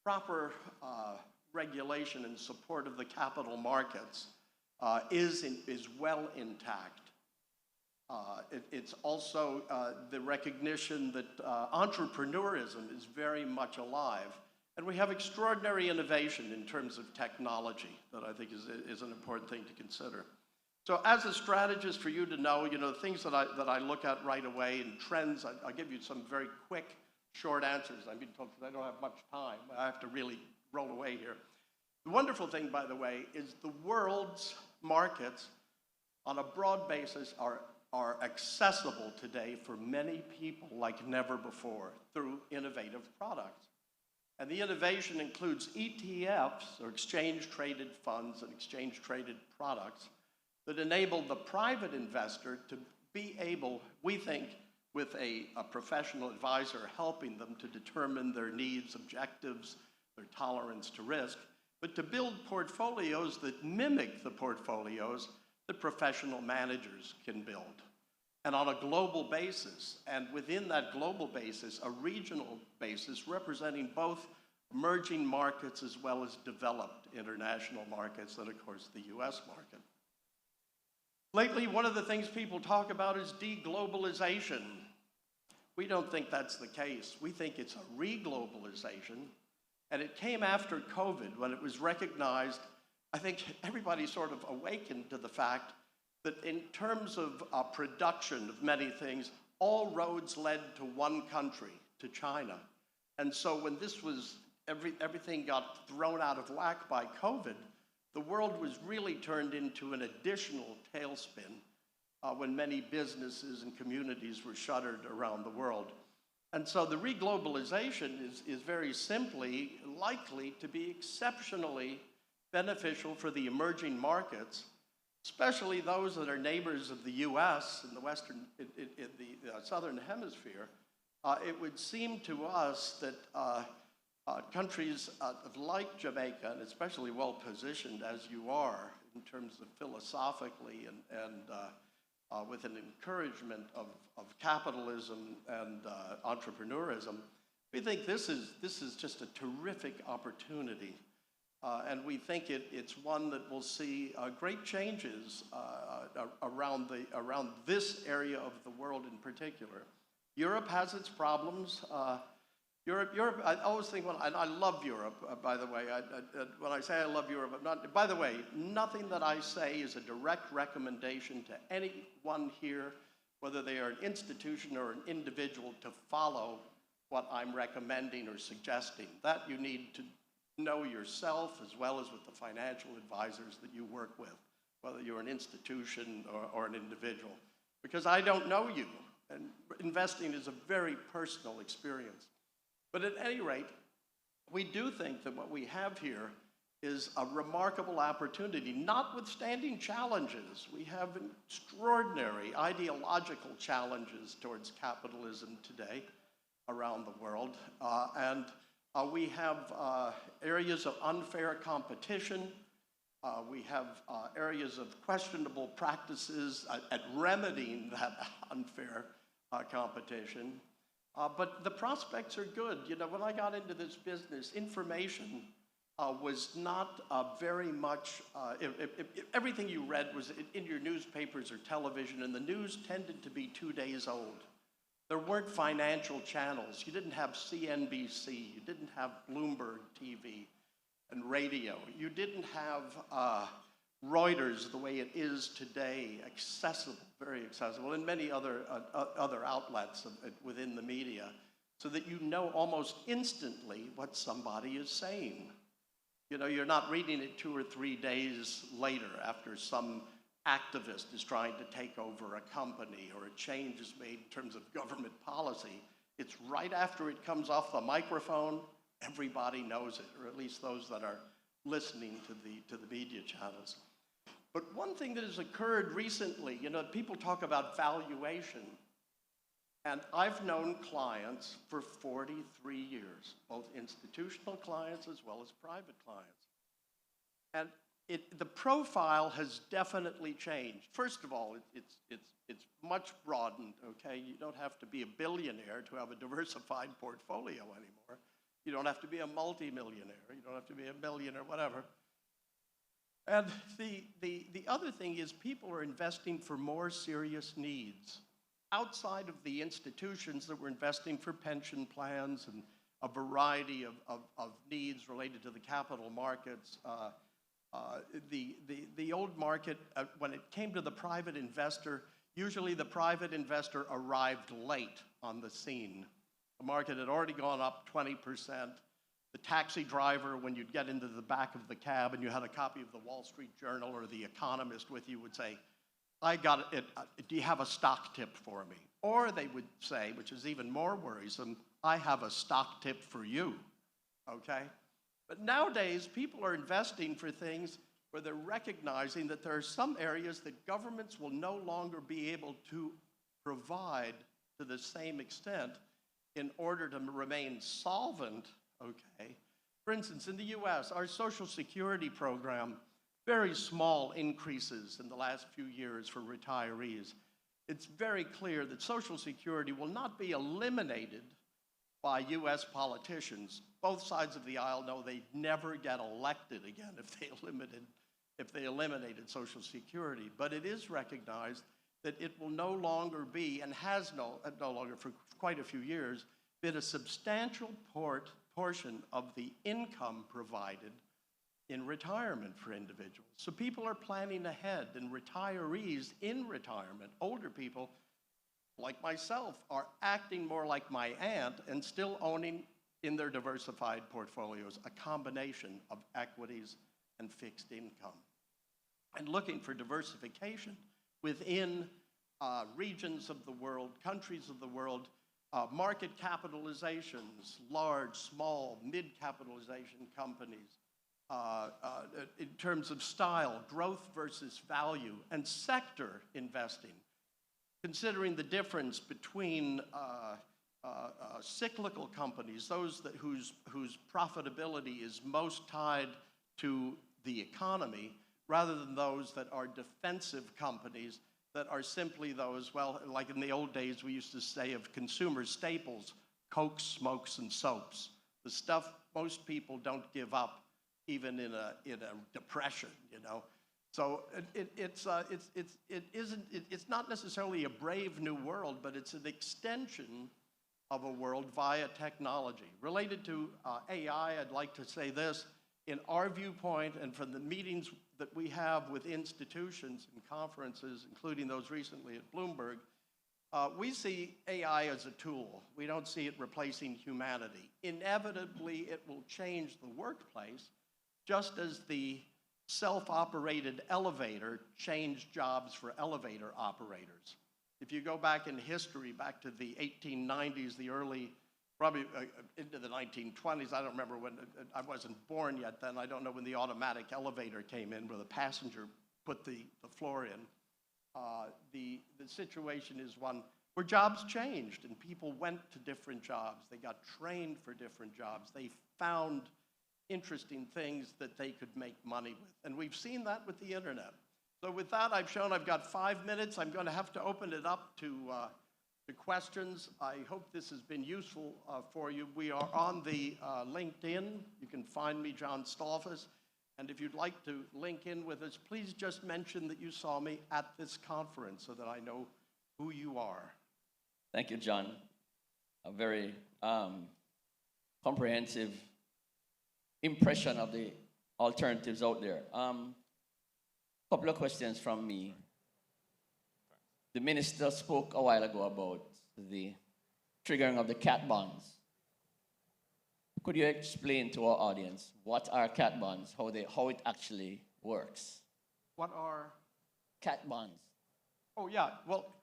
proper regulation and support of the capital markets is well intact. It's also the recognition that entrepreneurism is very much alive. And we have extraordinary innovation in terms of technology that I think is an important thing to consider. So as a strategist, for you to know, things that I look at right away and trends, I'll give you some very quick, short answers. I'm being told because I don't have much time. I have to really roll away here. The wonderful thing, by the way, is the world's markets on a broad basis are accessible today for many people like never before through innovative products. And the innovation includes ETFs, or exchange-traded funds and exchange-traded products, that enable the private investor to be able, we think, with a professional advisor helping them to determine their needs, objectives, their tolerance to risk, but to build portfolios that mimic the portfolios that professional managers can build. And on a global basis, and within that global basis, a regional basis representing both emerging markets as well as developed international markets, and of course the US market. Lately, one of the things people talk about is deglobalization. We don't think that's the case. We think it's a reglobalization, and it came after COVID when it was recognized. I think everybody sort of awakened to the fact that in terms of production of many things, all roads led to one country, to China. And so when this was, everything got thrown out of whack by COVID, the world was really turned into an additional tailspin when many businesses and communities were shuttered around the world. And so the reglobalization is very simply likely to be exceptionally beneficial for the emerging markets, especially those that are neighbors of the US in the southern hemisphere. It would seem to us that countries like Jamaica, and especially well positioned as you are in terms of philosophically and with an encouragement of capitalism and entrepreneurism, we think this is just a terrific opportunity. And we think it's one that will see great changes around this area of the world in particular. Europe has its problems. Europe, I always think, and I love Europe, by the way. When I say I love Europe, I'm not, by the way, nothing that I say is a direct recommendation to anyone here, whether they are an institution or an individual, to follow what I'm recommending or suggesting. That you need to know yourself as well as with the financial advisors that you work with, whether you're an institution or an individual. Because I don't know you, and investing is a very personal experience. But at any rate, we do think that what we have here is a remarkable opportunity, notwithstanding challenges. We have extraordinary ideological challenges towards capitalism today around the world. And we have areas of unfair competition. We have areas of questionable practices at remedying that unfair competition. But the prospects are good. When I got into this business, information was not very much, everything you read was in your newspapers or television, and the news tended to be 2 days old. There weren't financial channels. You didn't have CNBC. You didn't have Bloomberg TV and radio. You didn't have Reuters the way it is today, accessible, very accessible, and many other outlets within the media, so that you know almost instantly what somebody is saying. You're not reading it 2 or 3 days later after some activist is trying to take over a company or a change is made in terms of government policy. It's right after it comes off the microphone, everybody knows it, or at least those that are listening to the media channels. But one thing that has occurred recently, people talk about valuation. And I've known clients for 43 years, both institutional clients as well as private clients. And the profile has definitely changed. First of all, it's much broadened, okay? You don't have to be a billionaire to have a diversified portfolio anymore. You don't have to be a multimillionaire. You don't have to be a millionaire, whatever. And the other thing is people are investing for more serious needs. Outside of the institutions that were investing for pension plans and a variety of needs related to the capital markets, the old market, when it came to the private investor, usually the private investor arrived late on the scene. The market had already gone up 20%. The taxi driver, when you'd get into the back of the cab and you had a copy of the Wall Street Journal or the Economist with you, would say, I got it, do you have a stock tip for me? Or they would say, which is even more worrisome, I have a stock tip for you, okay? But nowadays, people are investing for things where they're recognizing that there are some areas that governments will no longer be able to provide to the same extent in order to remain solvent, okay? For instance, in the US, our Social Security program, very small increases in the last few years for retirees. It's very clear that Social Security will not be eliminated by US politicians. Both sides of the aisle know they'd never get elected again if they eliminated Social Security. But it is recognized that it will no longer be, and has no longer for quite a few years, been a substantial portion of the income provided in retirement for individuals. So people are planning ahead, and retirees in retirement, older people like myself, are acting more like my aunt and still owning in their diversified portfolios a combination of equities and fixed income. And looking for diversification within regions of the world, countries of the world, market capitalizations, large, small, mid-capitalization companies, in terms of style, growth versus value, and sector investing, considering the difference between cyclical companies, those whose profitability is most tied to the economy, rather than those that are defensive companies that are simply those, well, like in the old days we used to say of consumer staples, Coke, smokes, and soaps. The stuff most people don't give up even in a depression, you know. So it's not necessarily a brave new world, but it's an extension of a world via technology. Related to AI, I'd like to say this. In our viewpoint, and from the meetings that we have with institutions and conferences, including those recently at Bloomberg, we see AI as a tool. We don't see it replacing humanity. Inevitably, it will change the workplace, just as the self-operated elevator changed jobs for elevator operators. If you go back in history, back to the 1890s, the early, probably into the 1920s, I don't remember when, I wasn't born yet then, I don't know when the automatic elevator came in where the passenger put the floor in. The situation is one where jobs changed and people went to different jobs. They got trained for different jobs. They found interesting things that they could make money with. And we've seen that with the internet. So with that, I've shown I've got 5 minutes. I'm going to have to open it up to questions. I hope this has been useful for you. We are on the LinkedIn. You can find me, John Stolfus. And if you'd like to link in with us, please just mention that you saw me at this conference so that I know who you are. Thank you, John. A very comprehensive impression of the alternatives out there. Couple of questions from me. The minister spoke a while ago about the triggering of the cat bonds. Could you explain to our audience what are cat bonds, how it actually works? What are? Cat bonds. Oh, yeah. Well,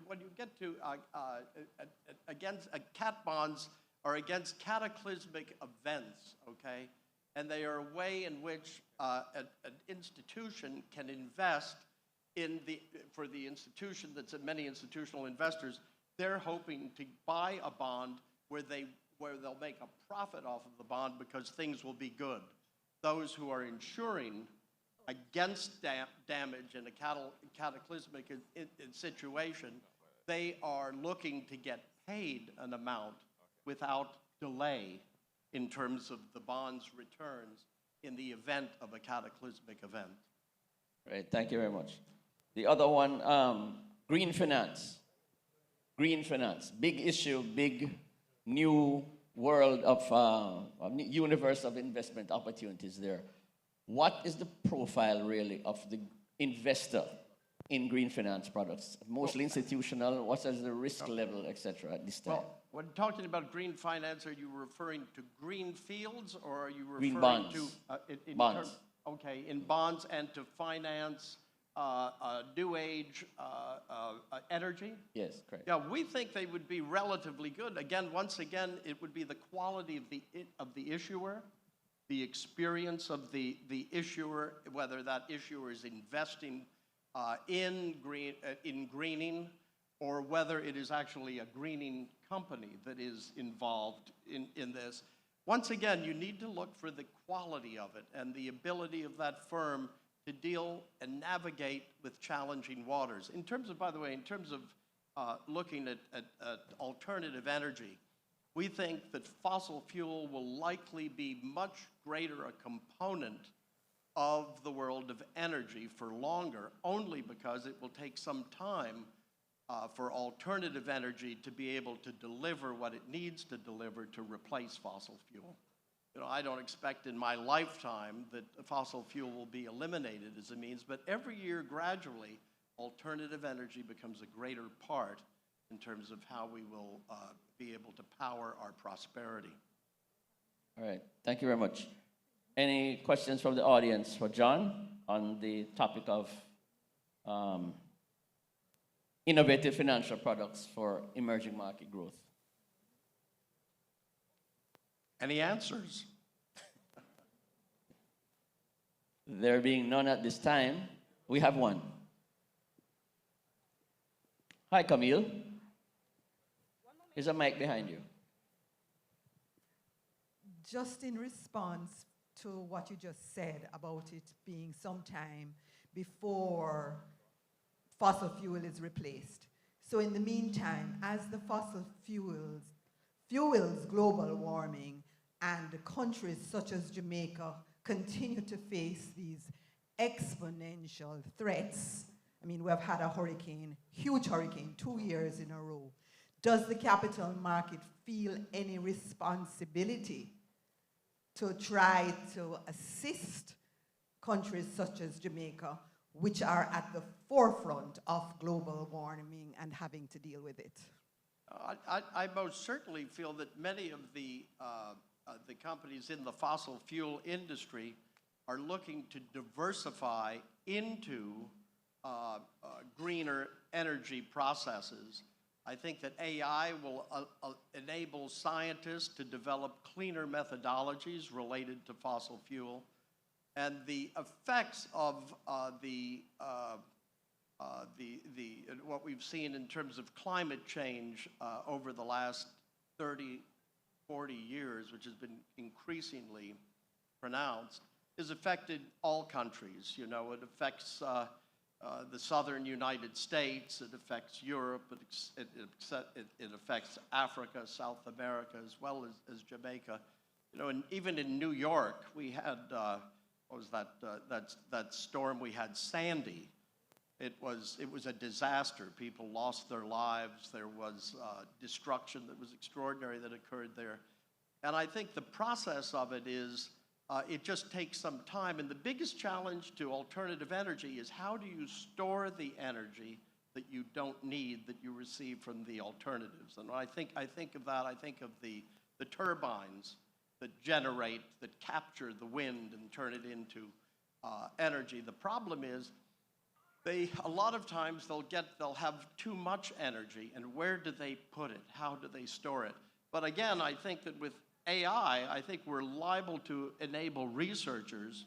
when you get to cat bonds are against cataclysmic events, okay? And they are a way in which an institution can invest in for the institution that's many institutional investors they're hoping to buy a bond where they'll make a profit off of the bond because things will be good. Those who are insuring against damage in a cataclysmic situation, they are looking to get paid an amount without delay in terms of the bond's returns in the event of a cataclysmic event. Right, thank you very much. The other one, green finance. Green finance, big issue, big new world of universe of investment opportunities there. What is the profile really of the investor in green finance products? Mostly institutional. What is the risk level, etc. at this time? Well, when talking about green finance, are you referring to green fields, or are you Green referring bonds. to Bonds. Okay, in bonds and to finance new age energy? Yes, correct. Yeah, we think they would be relatively good. Again, once again, it would be the quality of the issuer, the experience of the issuer, whether that issuer is investing in greening, or whether it is actually a greening company that is involved in this. Once again, you need to look for the quality of it and the ability of that firm to deal and navigate with challenging waters. In terms of, by the way, in terms of looking at alternative energy, we think that fossil fuel will likely be much greater a component of the world of energy for longer, only because it will take some time for alternative energy to be able to deliver what it needs to deliver to replace fossil fuel. You know, I don't expect in my lifetime that fossil fuel will be eliminated as a means, but every year gradually, alternative energy becomes a greater part in terms of how we will be able to power our prosperity. All right, thank you very much. Any questions from the audience for John on the topic of innovative financial products for emerging market growth? Any answers? There being none at this time, we have one. Hi, Camille. There's a mic behind you. Just in response to what you just said about it being some time before fossil fuel is replaced. So in the meantime, as the fossil fuels global warming, and countries such as Jamaica continue to face these exponential threats, I mean, we've had a hurricane, huge hurricane, 2 years in a row. Does the capital market feel any responsibility to try to assist countries such as Jamaica, which are at the forefront of global warming and having to deal with it? I most certainly feel that many of the companies in the fossil fuel industry are looking to diversify into greener energy processes. I think that AI will enable scientists to develop cleaner methodologies related to fossil fuel, and the effects of what we've seen in terms of climate change over the last 30, 40 years, which has been increasingly pronounced, has affected all countries. You know, it affects the southern United States, it affects Europe, it affects Africa, South America, as well as Jamaica. You know, and even in New York, we had, what was that storm we had, Sandy. It was a disaster. People lost their lives. There was destruction that was extraordinary that occurred there. And I think the process of it is, it just takes some time. And the biggest challenge to alternative energy is how do you store the energy that you don't need that you receive from the alternatives? And when I think of that, I think of the turbines that generate, that capture the wind and turn it into energy. The problem is, a lot of times they'll have too much energy, and where do they put it? How do they store it? But again, I think that with AI, I think we're liable to enable researchers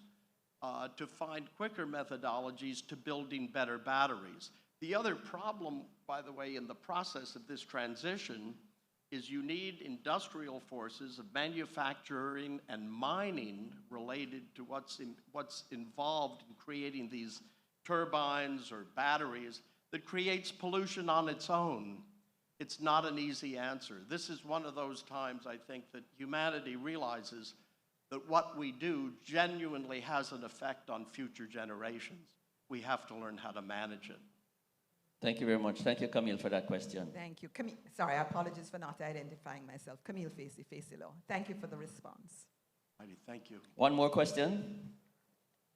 to find quicker methodologies to building better batteries. The other problem, by the way, in the process of this transition is you need industrial forces of manufacturing and mining related to what's involved in creating these turbines or batteries that creates pollution on its own. It's not an easy answer. This is one of those times, I think, that humanity realizes that what we do genuinely has an effect on future generations. We have to learn how to manage it. Thank you very much. Thank you, Camille, for that question. Thank you. Sorry, apologies for not identifying myself. Camille Facey-Facilo. Thank you for the response. Thank you. One more question.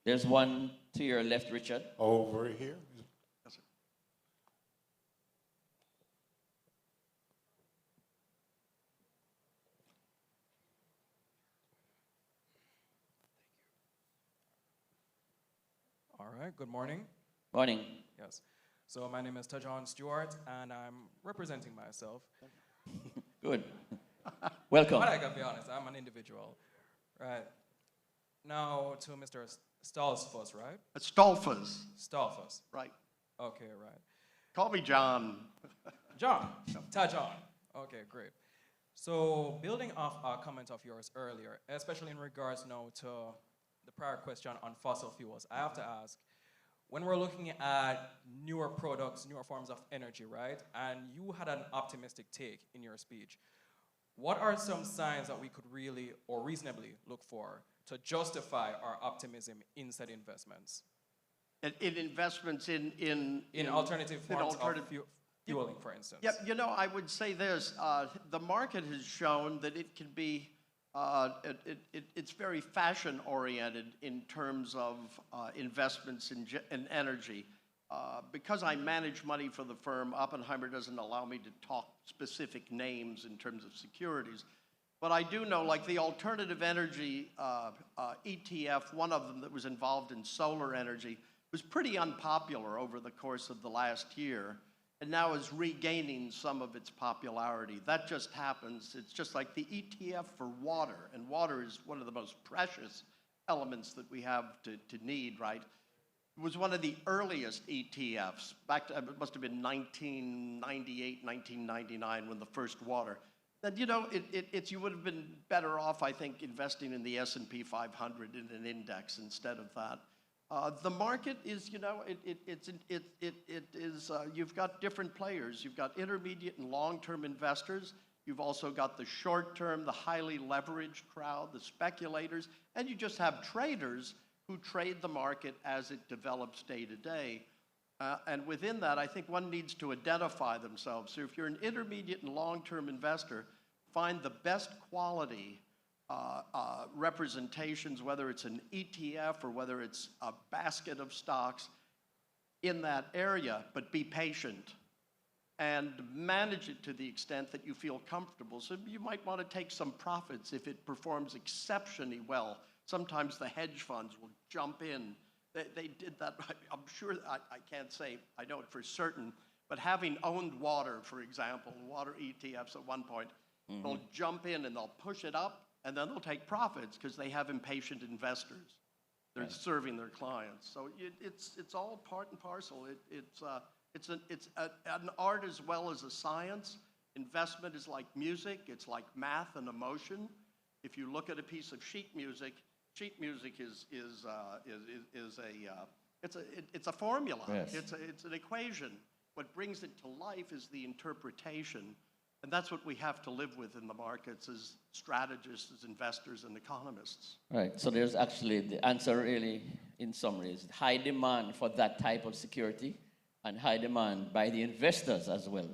There's one to your left, Richard. Over here. Yes, sir. All right, good morning. Morning. Yes. So my name is Tajon Stewart, and I'm representing myself. Good. Welcome. But I gotta be honest, I'm an individual. Right. Now to Mr. Stolfus, right? Stolfus. Stolfus. Right. Okay, right. Call me John. John. Tajon. Okay, great. So building off a comment of yours earlier, especially in regards now to the prior question on fossil fuels, I have to ask, when we're looking at newer products, newer forms of energy, right? And you had an optimistic take in your speech. What are some signs that we could really or reasonably look for to justify our optimism in said investments? In investments in alternative forms of fueling, for instance. Yeah, you know, I would say this. The market has shown that it can be, it's very fashion-oriented in terms of investments in energy. Because I manage money for the firm, Oppenheimer doesn't allow me to talk specific names in terms of securities. But I do know, like the alternative energy ETF, one of them that was involved in solar energy, was pretty unpopular over the course of the last year, and now is regaining some of its popularity. That just happens. It's just like the ETF for water, and water is one of the most precious elements that we have to need, right? It was one of the earliest ETFs. Back to, it must have been 1998, 1999 when the first water. Then, you know, you would have been better off, I think, investing in the S&P 500 in an index instead of that. The market is, you know, you've got different players. You've got intermediate and long-term investors. You've also got the short-term, the highly leveraged crowd, the speculators, and you just have traders who trade the market as it develops day to day. And within that, I think one needs to identify themselves. So if you're an intermediate and long-term investor, find the best quality representations, whether it's an ETF or whether it's a basket of stocks in that area, but be patient and manage it to the extent that you feel comfortable. So you might want to take some profits if it performs exceptionally well. Sometimes the hedge funds will jump in. They did that. I'm sure, I can't say, I know it for certain, but having owned water, for example, water ETFs at one point, they'll jump in and they'll push it up, and then they'll take profits because they have impatient investors. They're serving their clients. So it's all part and parcel. It's an art as well as a science. Investment is like music. It's like math and emotion. If you look at a piece of sheet music is a formula. Yes. It's an equation. What brings it to life is the interpretation. And that's what we have to live with in the markets as strategists, as investors, and economists. Right. So there's actually the answer really, in summary, is high demand for that type of security and high demand by the investors as well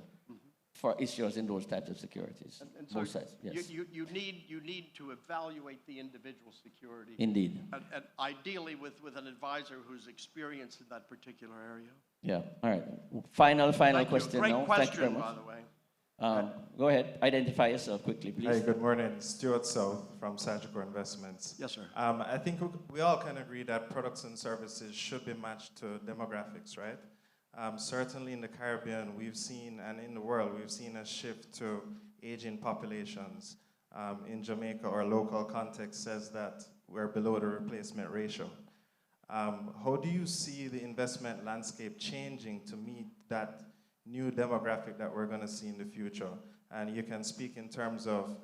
for issuers in those types of securities. And so both sides, yes. You need to evaluate the individual security. Indeed. And ideally with an advisor who's experienced in that particular area. Yeah. All right. Final Thank question you. Great now. question, Thank you very much. by the way. Go ahead. Identify yourself quickly, please. Hi, good morning. Stuart South from Sagicor Investments. Yes, sir. I think we all can agree that products and services should be matched to demographics, right? Certainly in the Caribbean, we've seen, and in the world, we've seen a shift to aging populations. In Jamaica, our local context says that we're below the replacement ratio. How do you see the investment landscape changing to meet that new demographic that we're going to see in the future? And you can speak in terms of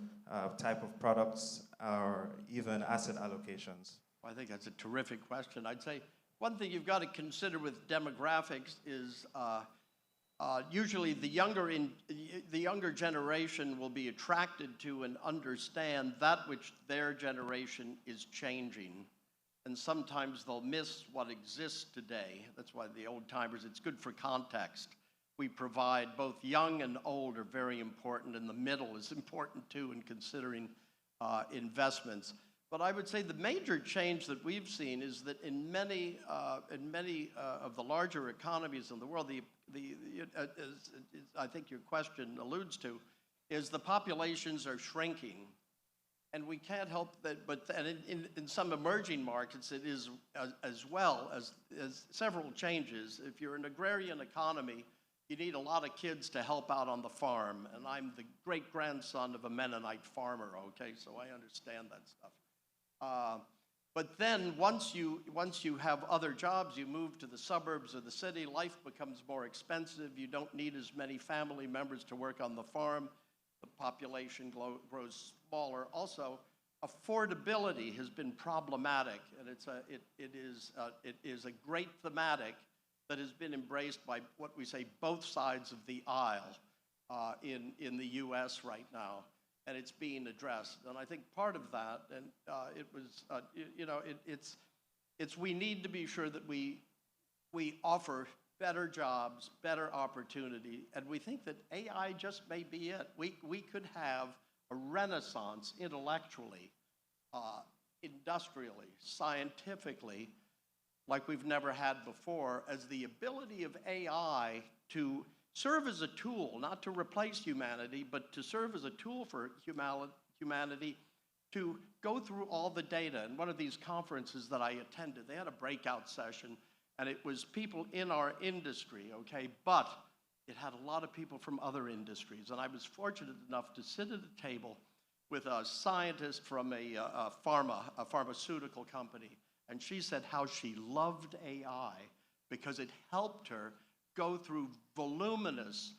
type of products or even asset allocations. I think that's a terrific question. I'd say one thing you've got to consider with demographics is usually the younger generation will be attracted to and understand that which their generation is changing. And sometimes they'll miss what exists today. That's why the old timers, it's good for context. We provide both young and old are very important, and the middle is important too in considering investments. But I would say the major change that we've seen is that in many of the larger economies in the world, I think your question alludes to, is the populations are shrinking. And we can't help that, but in some emerging markets, it is as well as several changes. If you're an agrarian economy, you need a lot of kids to help out on the farm. And I'm the great-grandson of a Mennonite farmer, okay, so I understand that stuff. But then once you have other jobs, you move to the suburbs or the city, life becomes more expensive. You don't need as many family members to work on the farm. The population grows smaller. Also, affordability has been problematic, and it is a great thematic that has been embraced by what we say both sides of the aisle in the U.S. right now, and it's being addressed. And I think part of that, and it's we need to be sure that we offer better jobs, better opportunity, and we think that AI just may be it. We could have a renaissance intellectually, industrially, scientifically, like we've never had before, as the ability of AI to serve as a tool, not to replace humanity, but to serve as a tool for humanity to go through all the data. And one of these conferences that I attended, they had a breakout session, and it was people in our industry, okay, but it had a lot of people from other industries. And I was fortunate enough to sit at a table with a scientist from a pharmaceutical company. And she said how she loved AI because it helped her go through voluminous,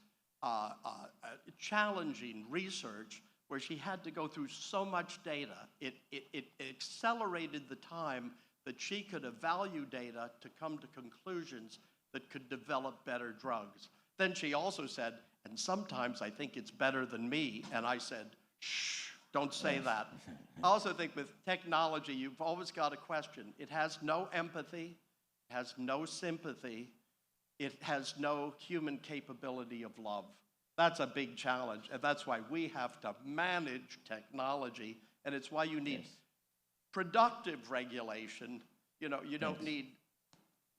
challenging research where she had to go through so much data. It accelerated the time that she could evaluate data to come to conclusions that could develop better drugs. Then she also said, and sometimes I think it's better than me. And I said, shh, don't say that. I also think with technology, you've always got a question. It has no empathy, it has no sympathy, it has no human capability of love. That's a big challenge, and that's why we have to manage technology, and it's why you need productive regulation. You know, you don't need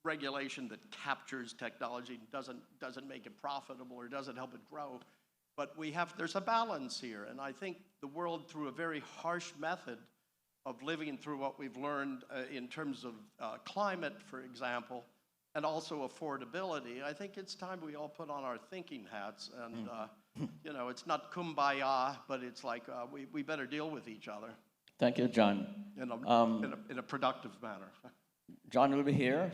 regulation that captures technology and doesn't make it profitable or doesn't help it grow. But there's a balance here, and I think the world, through a very harsh method of living through what we've learned in terms of climate, for example, and also affordability, I think it's time we all put on our thinking hats, and you know, it's not kumbaya, but it's like we better deal with each other. Thank you, John. In a productive manner. John will be here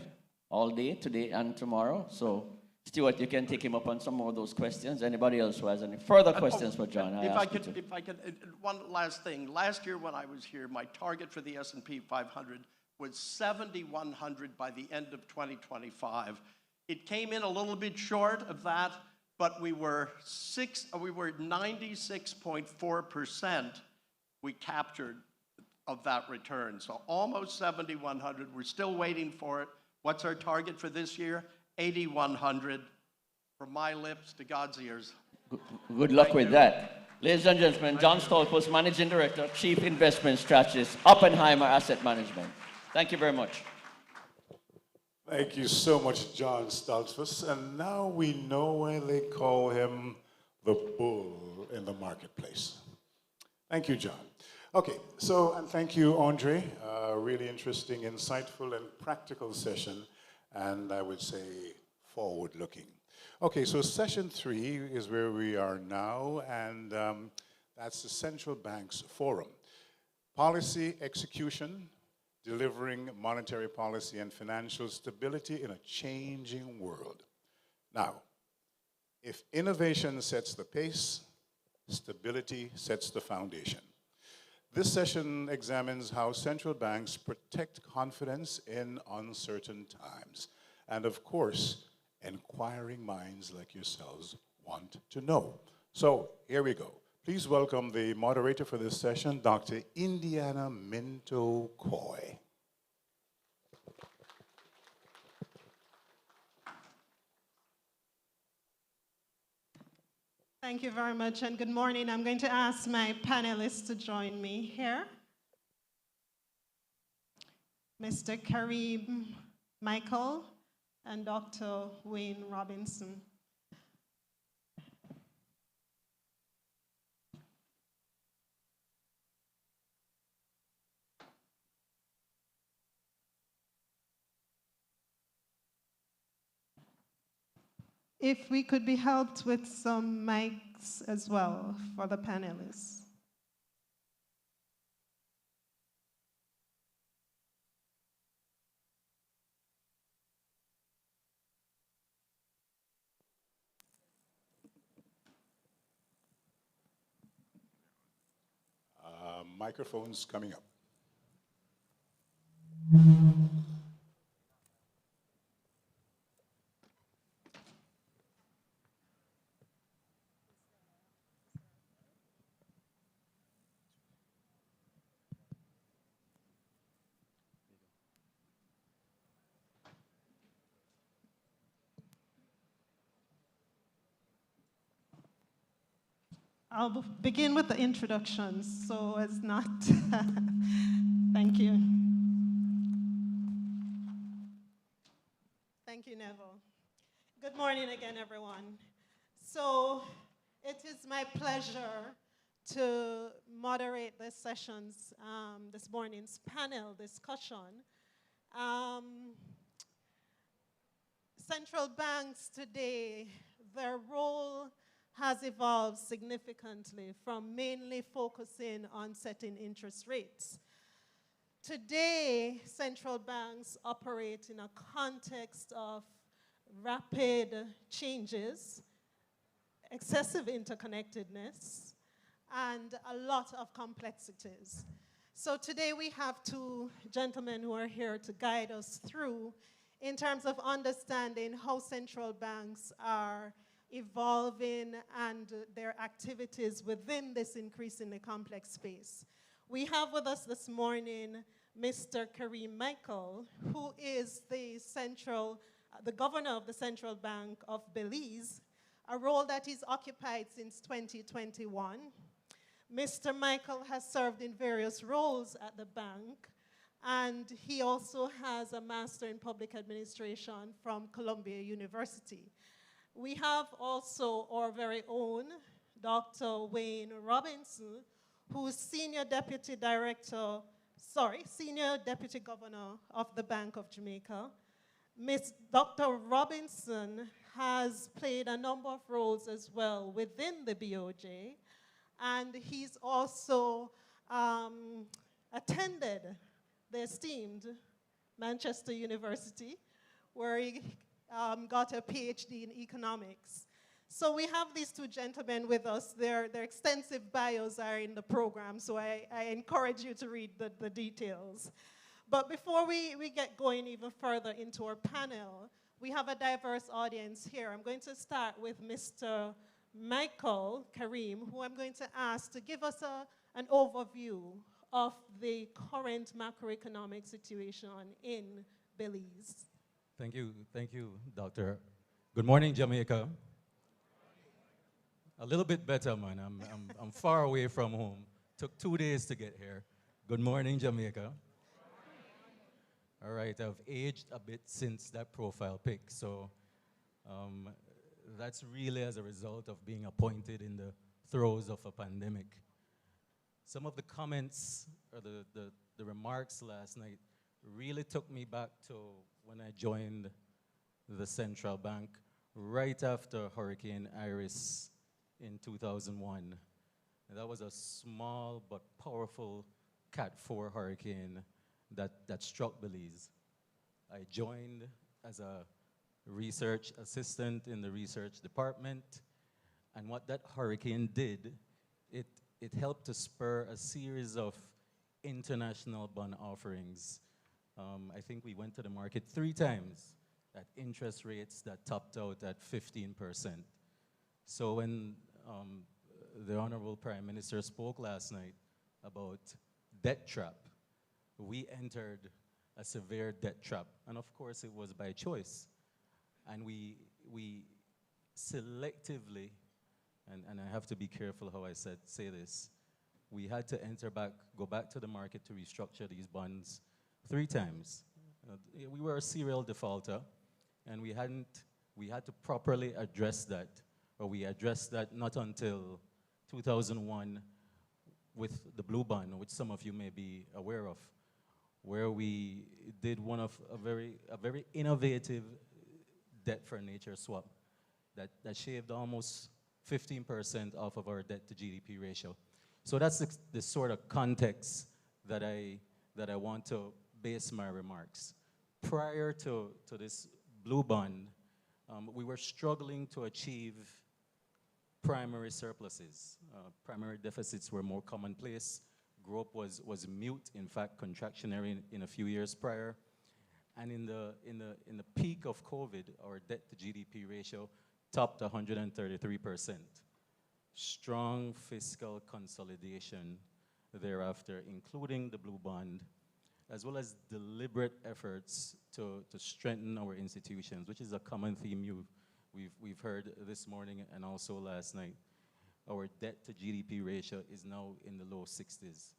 all day, today and tomorrow. So, Stuart, you can take him up on some more of those questions. Anybody else who has any further questions for John? If I could, one last thing. Last year when I was here, my target for the S&P 500 was 7,100 by the end of 2025. It came in a little bit short of that, but we were 96.4% we captured of that return. So almost 7,100. We're still waiting for it. What's our target for this year? 8,100. From my lips to God's ears. Good luck with that. Ladies and gentlemen, John Stolfus, Managing Director, Chief Investment Strategist, Oppenheimer Asset Management. Thank you very much. Thank you so much, John Stolfus. And now we know why they call him the bull in the marketplace. Thank you, John. Okay, so and thank you, Andre. Really interesting, insightful, and practical session, and I would say forward-looking. Okay, so session 3 is where we are now, and that's the Central Bank's Forum. Policy execution, delivering monetary policy and financial stability in a changing world. Now, if innovation sets the pace, stability sets the foundation. This session examines how central banks protect confidence in uncertain times. And of course, inquiring minds like yourselves want to know. So here we go. Please welcome the moderator for this session, Dr. Indiana Minto Coy. Thank you very much, and good morning. I'm going to ask my panelists to join me here. Mr. Kareem Michael and Dr. Wayne Robinson. If we could be helped with some mics as well for the panelists. Microphones coming up. I'll begin with the introductions, so as not, thank you. Thank you, Neville. Good morning again, everyone. So it is my pleasure to moderate this session's, this morning's panel discussion. Central banks today, their role has evolved significantly from mainly focusing on setting interest rates. Today, central banks operate in a context of rapid changes, excessive interconnectedness, and a lot of complexities. So today we have two gentlemen who are here to guide us through in terms of understanding how central banks are evolving and their activities within this increasingly complex space. We have with us this morning Mr. Kareem Michael, who is the governor of the Central Bank of Belize, a role that he's occupied since 2021. Mr. Michael has served in various roles at the bank, and he also has a Master in Public Administration from Columbia University. We have also our very own Dr. Wayne Robinson, who's Senior Deputy Governor of the Bank of Jamaica. Dr. Robinson has played a number of roles as well within the BOJ, and he's also attended the esteemed Manchester University, where he got a PhD in economics. So we have these two gentlemen with us. Their extensive bios are in the program, so I encourage you to read the details. But before we get going even further into our panel, we have a diverse audience here. I'm going to start with Mr. Michael Kareem, who I'm going to ask to give us an overview of the current macroeconomic situation in Belize. Thank you, Doctor. Good morning, Jamaica. A little bit better, man. I'm far away from home. Took 2 days to get here. Good morning, Jamaica. All right, I've aged a bit since that profile pic, so that's really as a result of being appointed in the throes of a pandemic. Some of the comments or the remarks last night really took me back to when I joined the central bank right after Hurricane Iris in 2001. And that was a small but powerful Cat 4 hurricane that struck Belize. I joined as a research assistant in the research department, and what that hurricane did, it helped to spur a series of international bond offerings. I think we went to the market 3 times at interest rates that topped out at 15%. So when the Honorable Prime Minister spoke last night about debt trap, we entered a severe debt trap. And of course, it was by choice. And we selectively, and I have to be careful how I say this, we had to go back to the market to restructure these bonds 3 times. We were a serial defaulter, and we had to properly address that, or we addressed that not until 2001 with the blue bond, which some of you may be aware of, where we did one of a very innovative debt for nature swap that shaved almost 15% off of our debt to GDP ratio. So that's the sort of context that I want to base my remarks. Prior to this blue bond, we were struggling to achieve primary surpluses. Primary deficits were more commonplace. Growth was mute, in fact, contractionary in a few years prior. And in the peak of COVID, our debt to GDP ratio topped 133%. Strong fiscal consolidation thereafter, including the blue bond, as well as deliberate efforts to strengthen our institutions, which is a common theme we've heard this morning and also last night. Our debt to GDP ratio is now in the low 60s,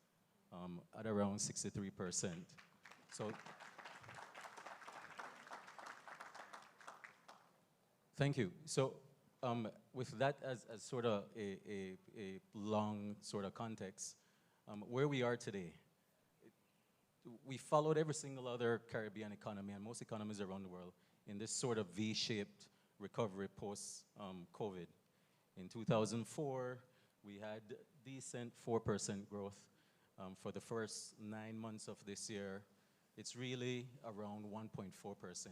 at around 63%. So, thank you. So, with that as sort of a long sort of context, where we are today, we followed every single other Caribbean economy and most economies around the world in this sort of V-shaped recovery post-COVID. In 2004, we had decent 4% growth. For the first 9 months of this year, it's really around 1.4%.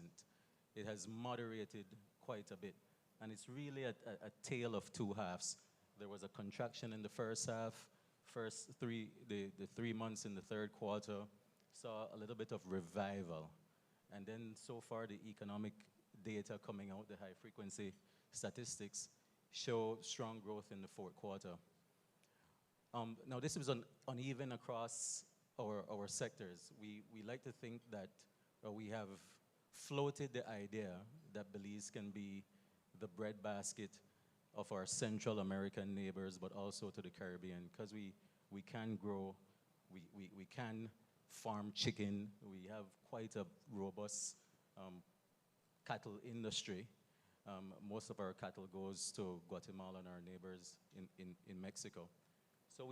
It has moderated quite a bit. And it's really a tale of 2 halves. There was a contraction in the first half. The 3 months in the third quarter saw a little bit of revival. And then so far, the economic data coming out, the high frequency statistics, show strong growth in the fourth quarter. Now, this was uneven across our sectors. We like to think that we have floated the idea that Belize can be the breadbasket of our Central American neighbors, but also to the Caribbean, because we can grow, we can farm chicken, we have quite a robust cattle industry. Most of our cattle goes to Guatemala and our neighbors in Mexico. So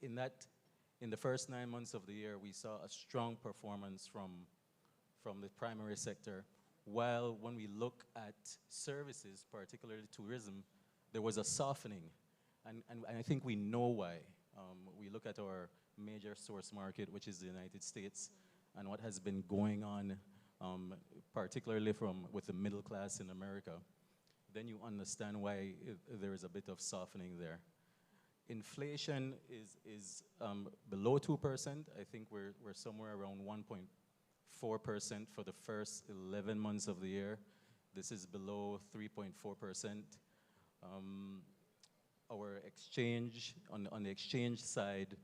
in the first 9 months of the year, we saw a strong performance from the primary sector, while when we look at services, particularly tourism, there was a softening. And I think we know why. We look at our major source market, which is the United States, and what has been going on, particularly with the middle class in America. Then you understand why there is a bit of softening there. Inflation is below 2%. I think we're somewhere around 1.4% for the first 11 months of the year. This is below 3.4%. Our exchange, on the exchange side,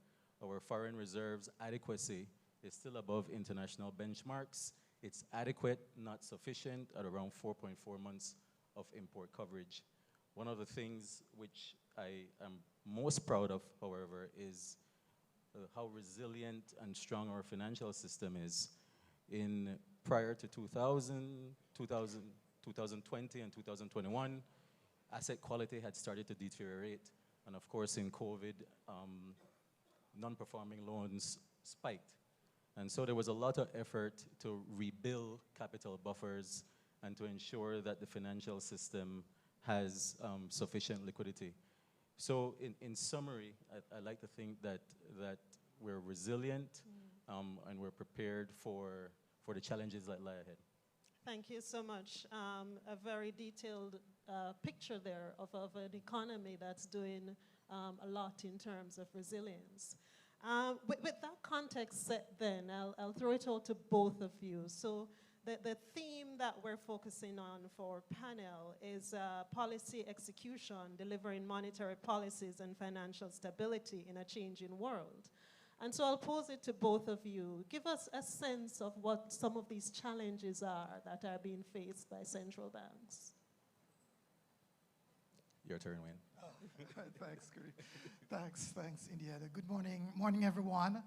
our foreign reserves adequacy is still above international benchmarks. It's adequate, not sufficient, at around 4.4 months of import coverage. One of the things which I am most proud of, however, is how resilient and strong our financial system is. Prior to 2020 and 2021, asset quality had started to deteriorate. And of course, in COVID, non-performing loans spiked. And so there was a lot of effort to rebuild capital buffers and to ensure that the financial system has sufficient liquidity. So in summary, I like to think that we're resilient, and we're prepared for the challenges that lie ahead. Thank you so much. A very detailed picture there of an economy that's doing a lot in terms of resilience. With that context set then, I'll throw it out to both of you. So the theme that we're focusing on for panel is policy execution, delivering monetary policies and financial stability in a changing world. And so I'll pose it to both of you. Give us a sense of what some of these challenges are that are being faced by central banks. Your turn, Wayne. Thanks, Gary. Thanks, Indiana. Good morning, everyone.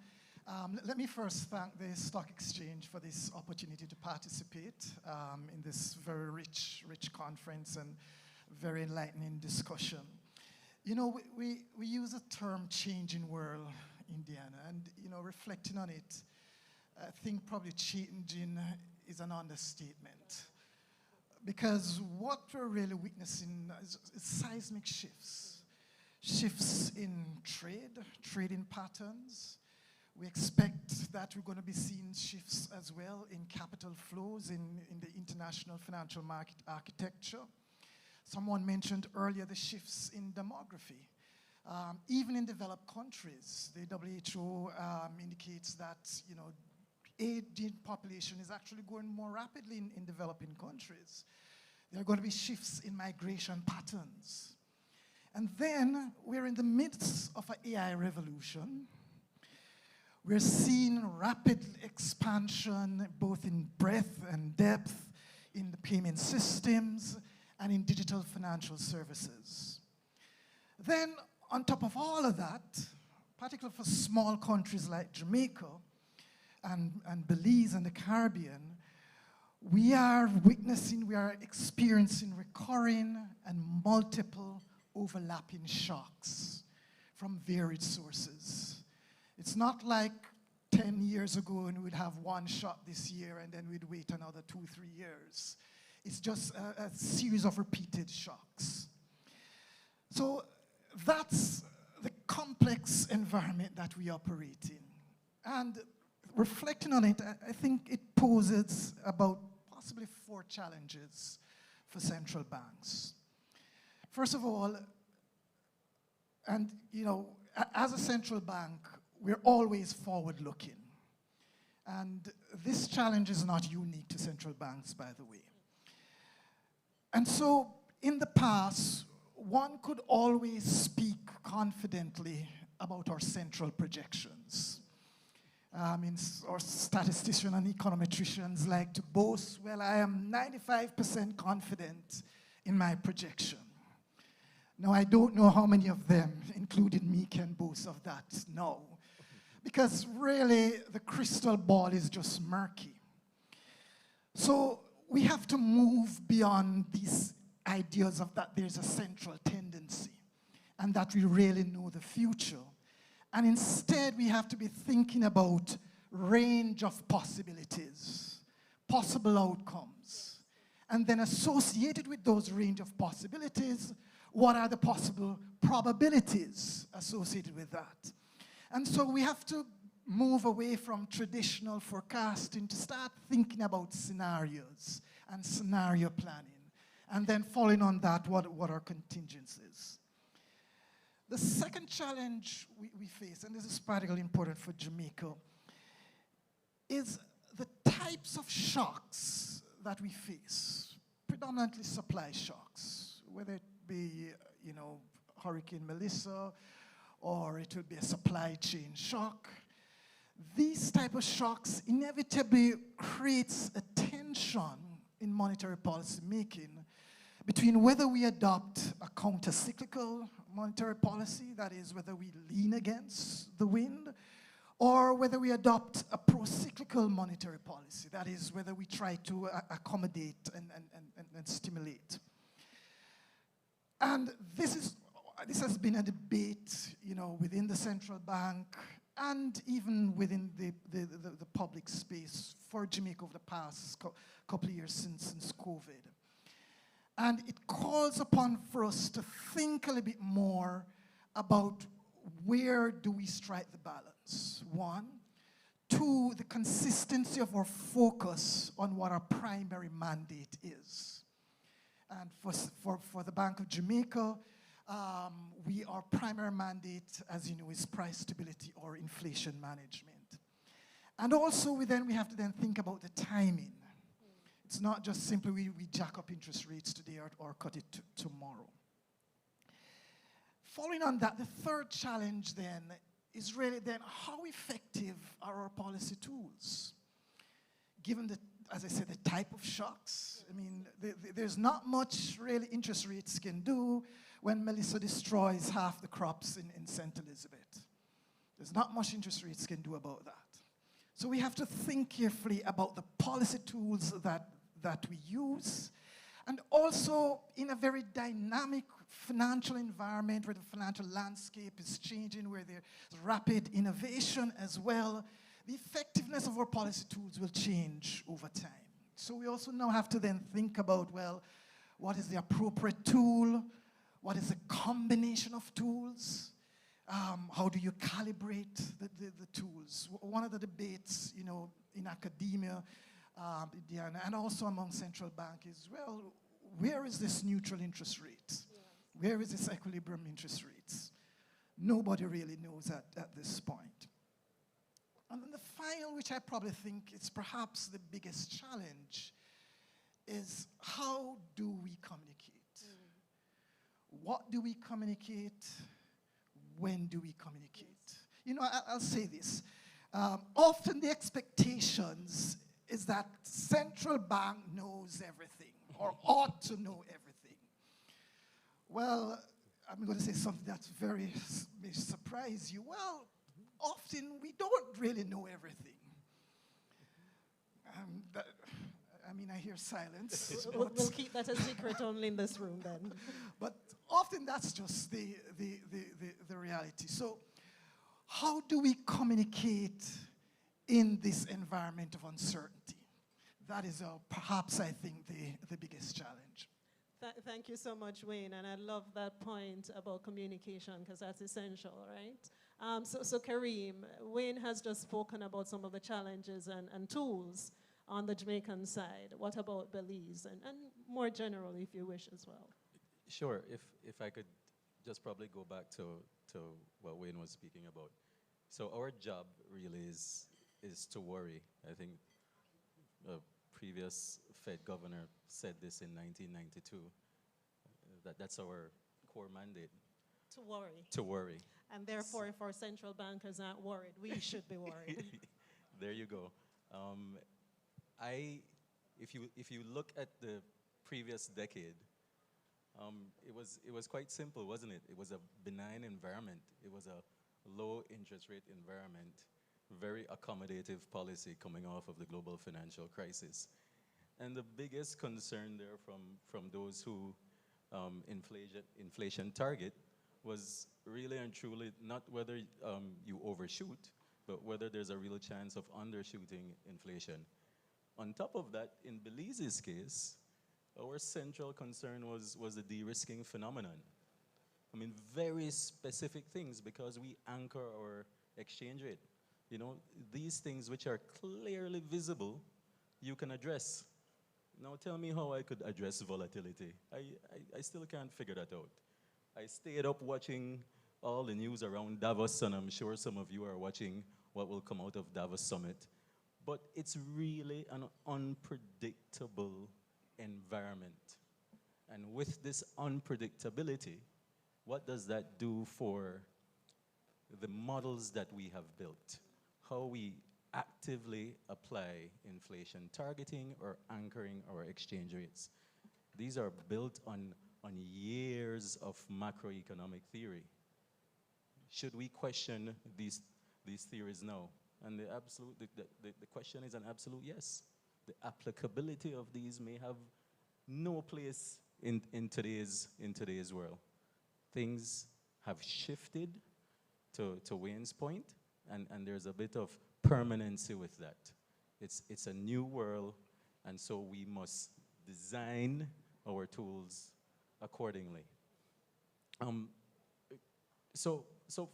Let me first thank the Stock Exchange for this opportunity to participate in this very rich conference and very enlightening discussion. You know, we use the term changing world, Indiana, and, you know, reflecting on it, I think probably changing is an understatement. Because what we're really witnessing is seismic shifts. Shifts in trading patterns. We expect that we're going to be seeing shifts as well in capital flows in the international financial market architecture. Someone mentioned earlier the shifts in demography. Even in developed countries, the WHO indicates that, you know, aging population is actually growing more rapidly in developing countries. There are going to be shifts in migration patterns. And then we're in the midst of an AI revolution. We're seeing rapid expansion, both in breadth and depth, in the payment systems and in digital financial services. Then, on top of all of that, particularly for small countries like Jamaica and Belize and the Caribbean, we are experiencing recurring and multiple overlapping shocks from varied sources. It's not like 10 years ago and we'd have one shock this year and then we'd wait another 2-3 years. It's just a series of repeated shocks. So that's the complex environment that we operate in. And reflecting on it, I think it poses about possibly 4 challenges for central banks. First of all, and you know, as a central bank, we're always forward-looking. And this challenge is not unique to central banks, by the way. And so, in the past, one could always speak confidently about our central projections. Our statisticians and econometricians like to boast, well, I am 95% confident in my projection. Now, I don't know how many of them, including me, can boast of that now. Because really, the crystal ball is just murky. So we have to move beyond these ideas of that there's a central tendency and that we really know the future. And instead, we have to be thinking about range of possibilities, possible outcomes. And then associated with those range of possibilities, what are the possible probabilities associated with that? And so we have to move away from traditional forecasting to start thinking about scenarios and scenario planning. And then following on that, what are contingencies? The second challenge we face, and this is particularly important for Jamaica, is the types of shocks that we face, predominantly supply shocks, whether it be, you know, Hurricane Melissa, or it will be a supply chain shock. These type of shocks inevitably creates a tension in monetary policy making between whether we adopt a counter-cyclical monetary policy, that is, whether we lean against the wind, or whether we adopt a pro-cyclical monetary policy, that is, whether we try to accommodate and stimulate. And this has been a debate, you know, within the central bank and even within the public space for Jamaica over the past couple of years since COVID. And it calls upon for us to think a little bit more about where do we strike the balance, one. to the consistency of our focus on what our primary mandate is. And for the Bank of Jamaica, our primary mandate, as you know, is price stability or inflation management. And also, we have to then think about the timing. It's not just simply we jack up interest rates today or cut it tomorrow. Following on that, the third challenge then is really then how effective are our policy tools? Given the, as I said, the type of shocks. I mean, there's not much really interest rates can do when Melissa destroys half the crops in St. Elizabeth. There's not much interest rates can do about that. So we have to think carefully about the policy tools that we use, and also in a very dynamic financial environment where the financial landscape is changing, where there's rapid innovation as well, the effectiveness of our policy tools will change over time. So we also now have to then think about, well, what is the appropriate tool? What is a combination of tools? How do you calibrate the tools? One of the debates, you know, in academia, and also among central bank is, well, where is this neutral interest rate? Where is this equilibrium interest rates? Nobody really knows at this point. And then the final, which I probably think is perhaps the biggest challenge, is how do we communicate? What do we communicate? When do we communicate? You know, I'll say this. Often the expectations is that central bank knows everything or ought to know everything. Well, I'm going to say something that may surprise you. Well, often we don't really know everything. I mean, I hear silence. We'll keep that a secret only in this room then. But often that's just the reality. So how do we communicate in this environment of uncertainty? That is perhaps, I think, the biggest challenge. Thank you so much, Wayne, and I love that point about communication because that's essential, right? So Kareem, Wayne has just spoken about some of the challenges and tools on the Jamaican side. What about Belize, and more general, if you wish, as well? Sure, if I could just probably go back to what Wayne was speaking about. So our job really is to worry. I think the previous Fed governor said this in 1992, that's our core mandate. To worry. To worry. And therefore, if our central bankers aren't worried, we should be worried. There you go. If you look at the previous decade, it was quite simple, wasn't it? It was a benign environment. It was a low interest rate environment, very accommodative policy coming off of the global financial crisis. And the biggest concern there from those who inflation target was really and truly not whether you overshoot, but whether there's a real chance of undershooting inflation. On top of that, in Belize's case, our central concern was the de-risking phenomenon. I mean, very specific things because we anchor our exchange rate. You know, these things which are clearly visible, you can address. Now tell me how I could address volatility. I still can't figure that out. I stayed up watching all the news around Davos, and I'm sure some of you are watching what will come out of Davos Summit. But it's really an unpredictable environment. And with this unpredictability, what does that do for the models that we have built? How we actively apply inflation targeting or anchoring our exchange rates. These are built on years of macroeconomic theory. Should we question these theories now? And the question is an absolute yes. The applicability of these may have no place in today's world. Things have shifted, to Wayne's point, and there's a bit of permanency with that. It's a new world, and so we must design our tools accordingly. So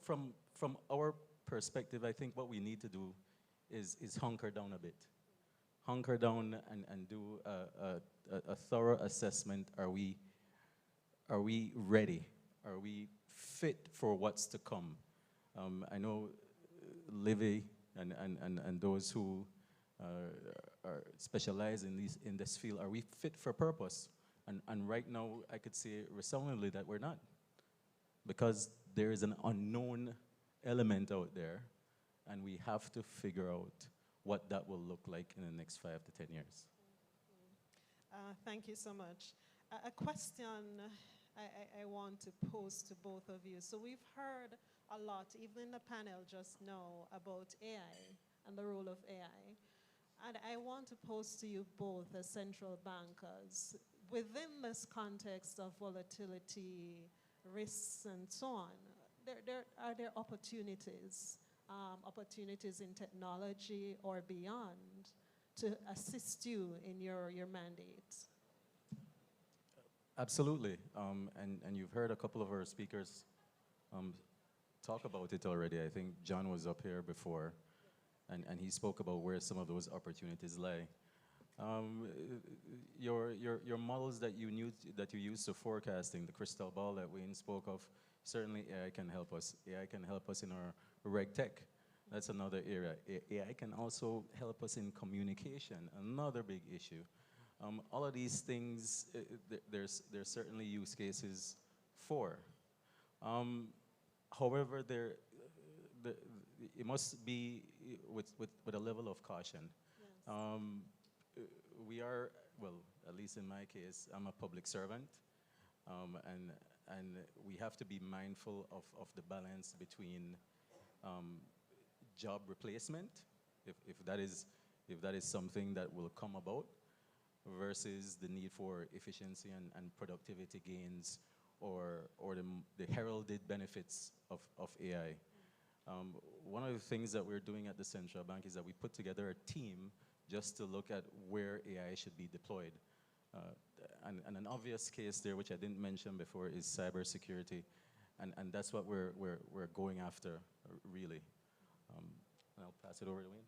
from our perspective, I think what we need to do is hunker down a bit. Hunker down and do a thorough assessment. Are we ready? Are we fit for what's to come? I know Livy and those who are specialized in this field, are we fit for purpose? And right now, I could say resoundingly that we're not, because there is an unknown element out there, and we have to figure out what that will look like in the next 5 to 10 years. Thank you so much. A question I want to pose to both of you. So we've heard a lot, even in the panel just now, about AI and the role of AI. And I want to pose to you both as central bankers, within this context of volatility, risks, and so on, are there opportunities, opportunities in technology or beyond, to assist you in your mandate? Absolutely, and you've heard a couple of our speakers talk about it already. I think John was up here before, and he spoke about where some of those opportunities lie. Your models that you use to forecasting, the crystal ball that Wayne spoke of, certainly AI can help us. AI can help us in our reg tech. That's another area. AI can also help us in communication, another big issue. All of these things, there's certainly use cases for. However, it must be with a level of caution. Yes. We are, well, at least in my case, I'm a public servant, and we have to be mindful of the balance between job replacement, if that is something that will come about, versus the need for efficiency and productivity gains, or the heralded benefits of AI. One of the things that we're doing at the central bank is that we put together a team just to look at where AI should be deployed. And an obvious case there, which I didn't mention before, is cybersecurity, and that's what we're going after, really. And I'll pass it over to Wayne.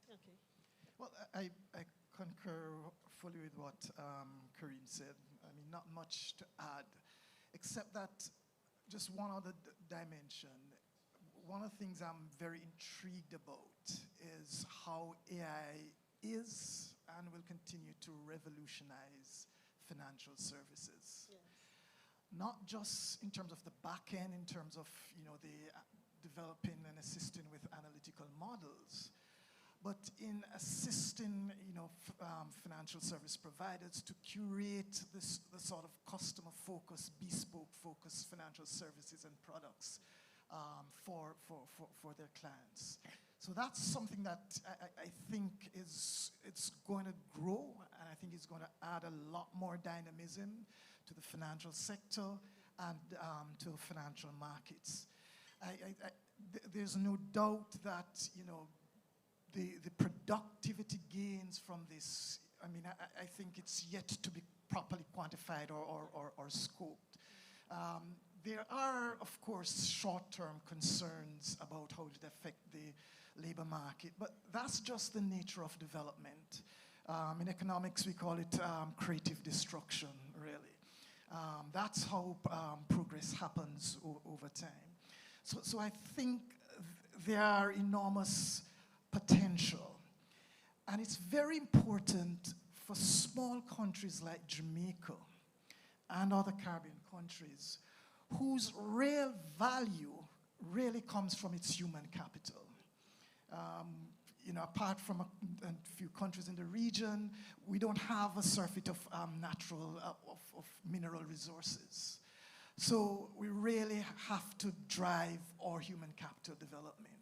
Okay. Well, I concur fully with what Kareem said. I mean, not much to add, except that just one other dimension. One of the things I'm very intrigued about is how AI is and will continue to revolutionize financial services. Yes. Not just in terms of the back end, in terms of the developing and assisting with analytical models, but in assisting financial service providers to curate the sort of customer-focused, bespoke-focused financial services and products for their clients. So that's something that I think it's going to grow, and I think it's going to add a lot more dynamism to the financial sector and to financial markets. There's no doubt that the productivity gains from this, I mean, I think it's yet to be properly quantified or scoped. There are, of course, short-term concerns about how it affects the labor market, but that's just the nature of development. In economics, we call it creative destruction, really. That's how progress happens over time. So I think there are enormous potential. And it's very important for small countries like Jamaica and other Caribbean countries whose real value really comes from its human capital. Apart from a few countries in the region, we don't have a surfeit of natural, of mineral resources. So we really have to drive our human capital development.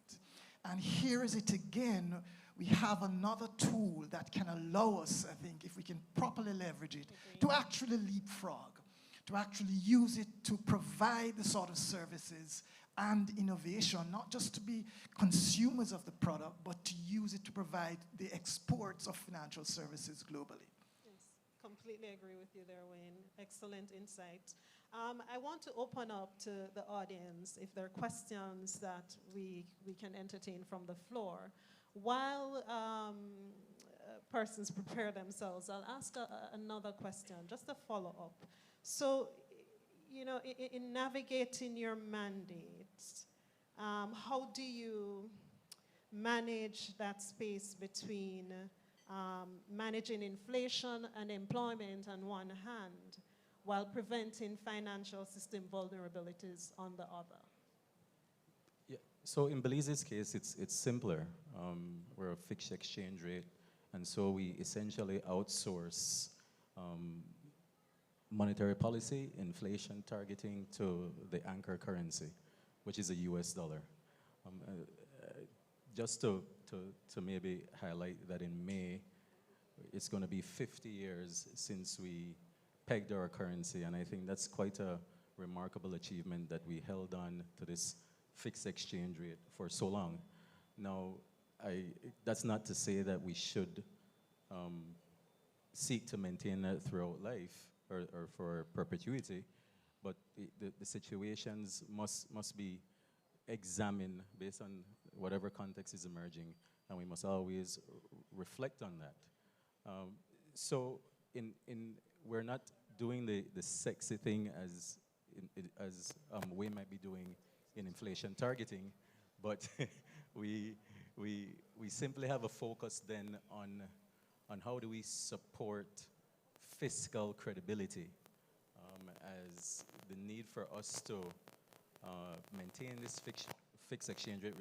And here is it again, we have another tool that can allow us, I think, if we can properly leverage it, to actually leapfrog, to actually use it to provide the sort of services and innovation, not just to be consumers of the product, but to use it to provide the exports of financial services globally. Yes, completely agree with you there, Wayne. Excellent insight. I want to open up to the audience if there are questions that we can entertain from the floor. While persons prepare themselves, I'll ask another question, just a follow-up. So, you know, in navigating your mandates, how do you manage that space between managing inflation and employment on one hand, while preventing financial system vulnerabilities on the other? Yeah. So in Belize's case, it's simpler. We're a fixed exchange rate, and so we essentially outsource monetary policy, inflation targeting to the anchor currency, which is the US dollar. Just to maybe highlight that in May, it's going to be 50 years since we pegged our currency, and I think that's quite a remarkable achievement that we held on to this fixed exchange rate for so long. Now, that's not to say that we should seek to maintain that throughout life or for perpetuity, but the situations must be examined based on whatever context is emerging, and we must always reflect on that. So we're not doing the sexy thing as we might be doing in inflation targeting, but we simply have a focus then on how do we support fiscal credibility, as the need for us to maintain this fixed exchange rate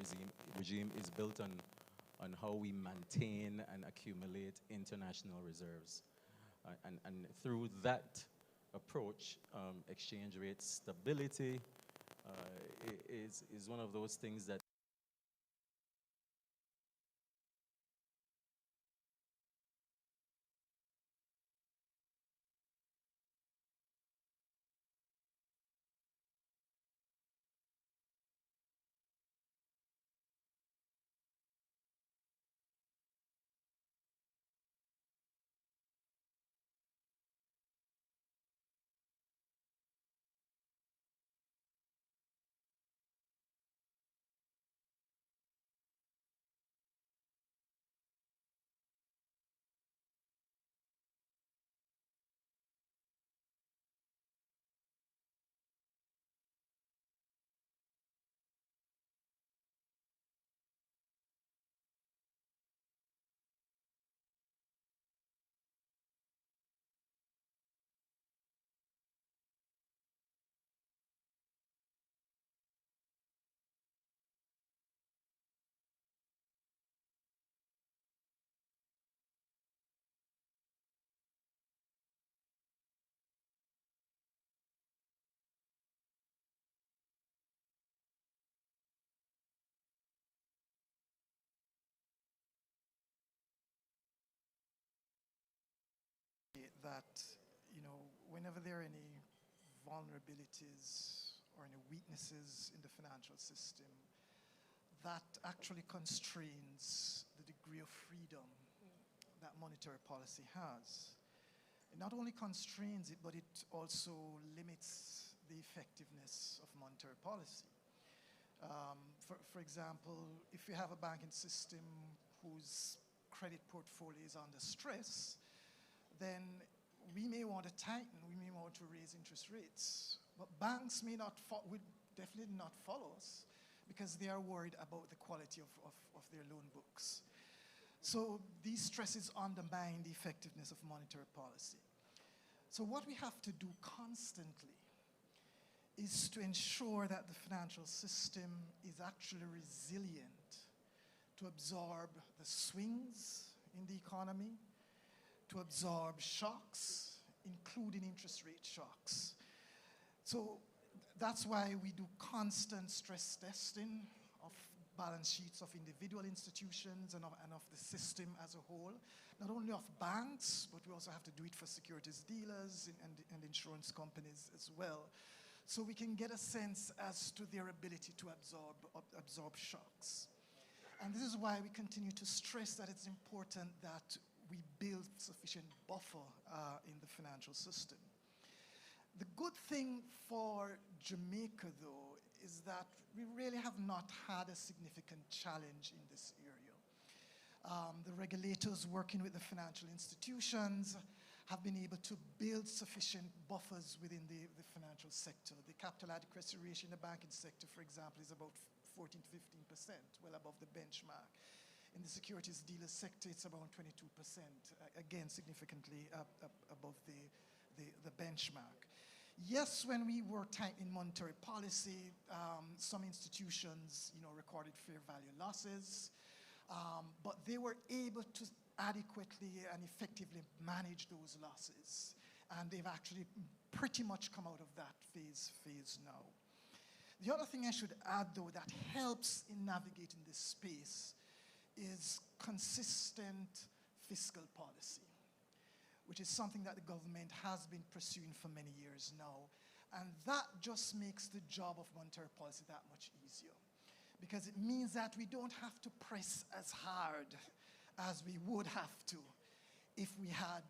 regime is built on how we maintain and accumulate international reserves. And through that approach, exchange rate stability is one of those things that that, you know, whenever there are any vulnerabilities or any weaknesses in the financial system, that actually constrains the degree of freedom that monetary policy has. It not only constrains it, but it also limits the effectiveness of monetary policy. For example, if you have a banking system whose credit portfolio is under stress, then we may want to tighten, we may want to raise interest rates. But banks may not, would definitely not follow us because they are worried about the quality of their loan books. So these stresses undermine the effectiveness of monetary policy. So what we have to do constantly is to ensure that the financial system is actually resilient to absorb the swings in the economy, to absorb shocks, including interest rate shocks. So that's why we do constant stress testing of balance sheets of individual institutions and of the system as a whole, not only of banks, but we also have to do it for securities dealers and insurance companies as well. So we can get a sense as to their ability to absorb shocks. And this is why we continue to stress that it's important that we build sufficient buffer in the financial system. The good thing for Jamaica, though, is that we really have not had a significant challenge in this area. The regulators working with the financial institutions have been able to build sufficient buffers within the financial sector. The capital adequacy ratio in the banking sector, for example, is about 14 to 15%, well above the benchmark. In the securities dealer sector, it's around 22%, again, significantly above the benchmark. Yes, when we were tightening monetary policy, some institutions, recorded fair value losses, but they were able to adequately and effectively manage those losses. And they've actually pretty much come out of that phase now. The other thing I should add, though, that helps in navigating this space is consistent fiscal policy, which is something that the government has been pursuing for many years now. And that just makes the job of monetary policy that much easier, because it means that we don't have to press as hard as we would have to if we had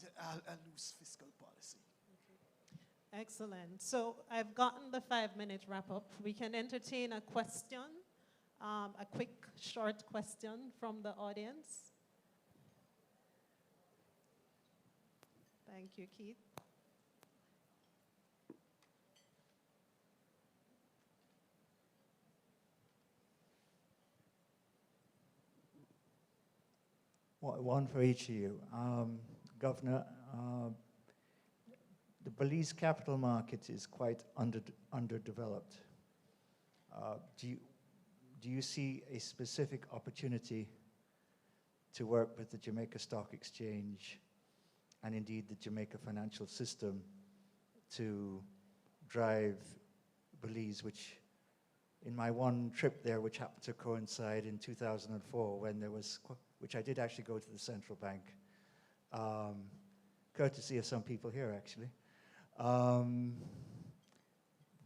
a loose fiscal policy. Okay. Excellent. So I've gotten the 5-minute wrap-up. We can entertain a question, a quick, short question from the audience. Thank you, Keith. One for each of you. Governor, the Belize capital market is quite underdeveloped. Do you see a specific opportunity to work with the Jamaica Stock Exchange and indeed the Jamaica financial system to drive Belize, which in my one trip there, which happened to coincide in 2004 when there was, which I did actually go to the central bank, courtesy of some people here actually,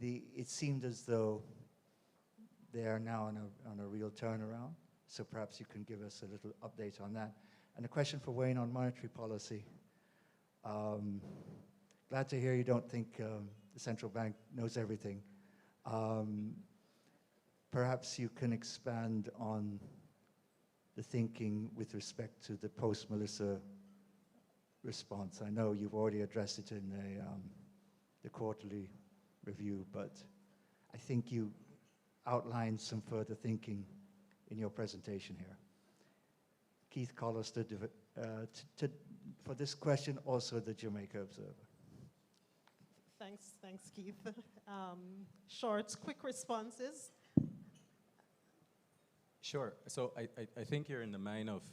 it seemed as though they are now on a real turnaround. So perhaps you can give us a little update on that. And a question for Wayne on monetary policy. Glad to hear you don't think the central bank knows everything. Perhaps you can expand on the thinking with respect to the post-Melissa response. I know you've already addressed it in the quarterly review, but I think you outlined some further thinking in your presentation here. Keith Collister, for this question, also the Jamaica Observer. Thanks, Keith. Short, quick responses. Sure. So I think you're in the mind of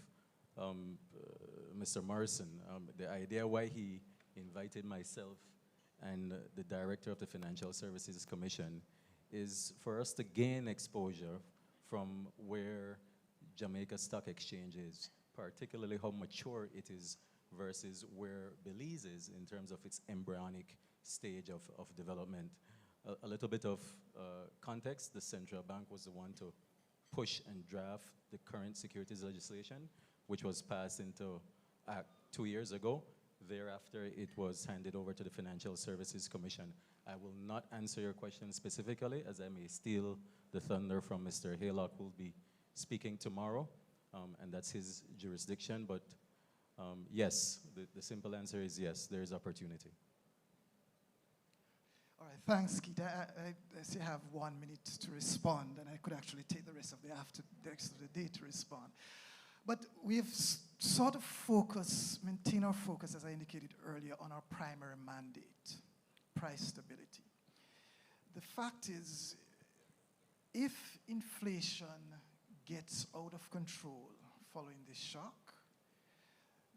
Mr. Morrison. The idea why he invited myself and the director of the Financial Services Commission is for us to gain exposure from where Jamaica Stock Exchange is, particularly how mature it is versus where Belize is in terms of its embryonic stage of development. A little bit of context, the central bank was the one to push and draft the current securities legislation, which was passed into Act 2 years ago. Thereafter, it was handed over to the Financial Services Commission. I will not answer your question specifically, as I may steal the thunder from Mr. Haylock, who will be speaking tomorrow, and that's his jurisdiction. But yes, the simple answer is yes, there is opportunity. All right, thanks, Keith. I still have 1 minute to respond, and I could actually take the rest of the day to respond. But we've sort of maintain our focus, as I indicated earlier, on our primary mandate, price stability. The fact is, if inflation gets out of control following this shock,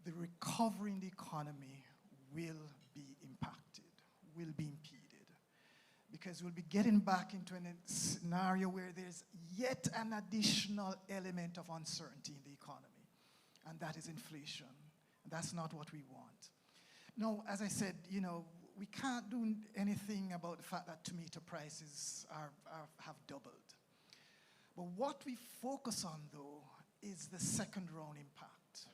the recovery in the economy will be impacted, will be impeded, because we'll be getting back into a scenario where there's yet an additional element of uncertainty in the economy, and that is inflation. That's not what we want. Now, as I said, we can't do anything about the fact that tomato prices have doubled. But what we focus on, though, is the second round impact.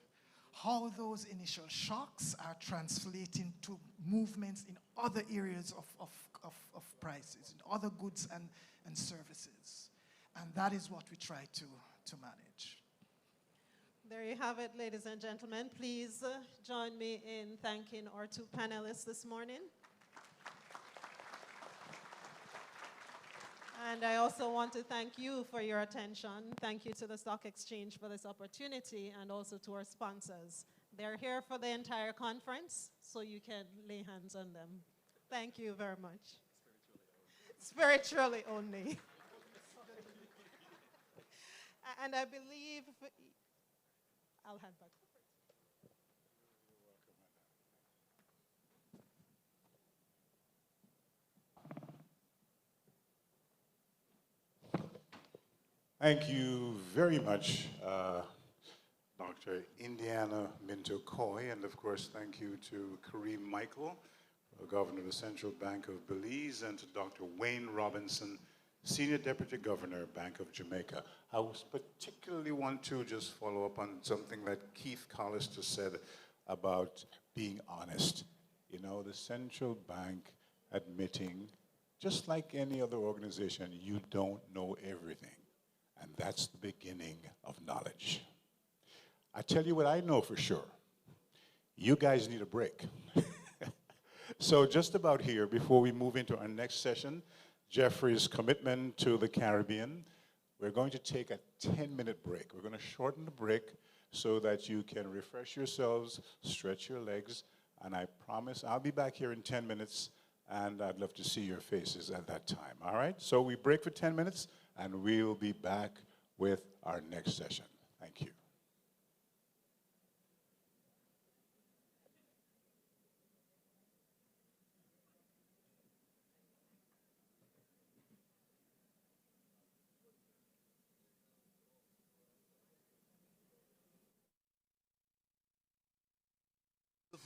How those initial shocks are translating to movements in other areas of prices, in other goods and services. And that is what we try to manage. There you have it, ladies and gentlemen. Please join me in thanking our two panelists this morning. And I also want to thank you for your attention. Thank you to the Stock Exchange for this opportunity, and also to our sponsors. They're here for the entire conference, so you can lay hands on them. Thank you very much. Spiritually only. And I believe, I'll hand back. Thank you very much, Dr. Indiana Minto Coy, and of course, thank you to Kareem Michael, Governor of the Central Bank of Belize, and to Dr. Wayne Robinson, Senior Deputy Governor, Bank of Jamaica. I was particularly want to just follow up on something that Keith Collister said about being honest. You know, the central bank admitting, just like any other organization, you don't know everything. And that's the beginning of knowledge. I tell you what I know for sure. You guys need a break. So just about here, before we move into our next session, Jeffrey's commitment to the Caribbean, we're going to take a 10-minute break. We're going to shorten the break so that you can refresh yourselves, stretch your legs, and I promise I'll be back here in 10 minutes, and I'd love to see your faces at that time, all right? So we break for 10 minutes, and we'll be back with our next session. Thank you.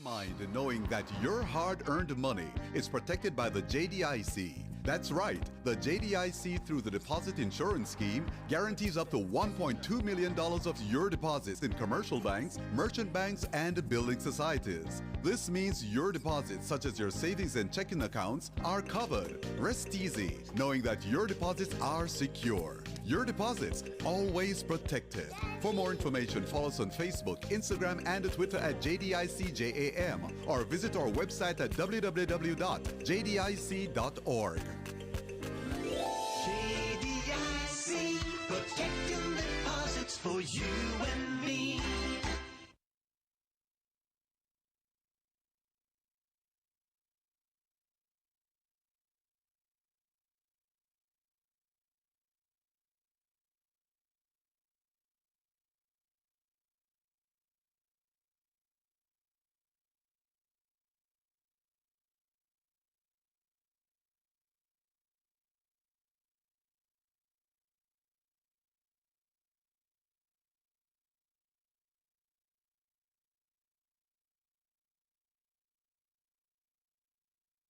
Mind knowing that your hard-earned money is protected by the JDIC. That's right, the JDIC through the Deposit Insurance Scheme guarantees up to $1.2 million of your deposits in commercial banks, merchant banks, and building societies. This means your deposits, such as your savings and checking accounts, are covered. Rest easy, knowing that your deposits are secure. Your deposits always protected. For more information, follow us on Facebook, Instagram, and Twitter at JDICJAM, or visit our website at www.jdic.org. JDIC, protecting deposits for you.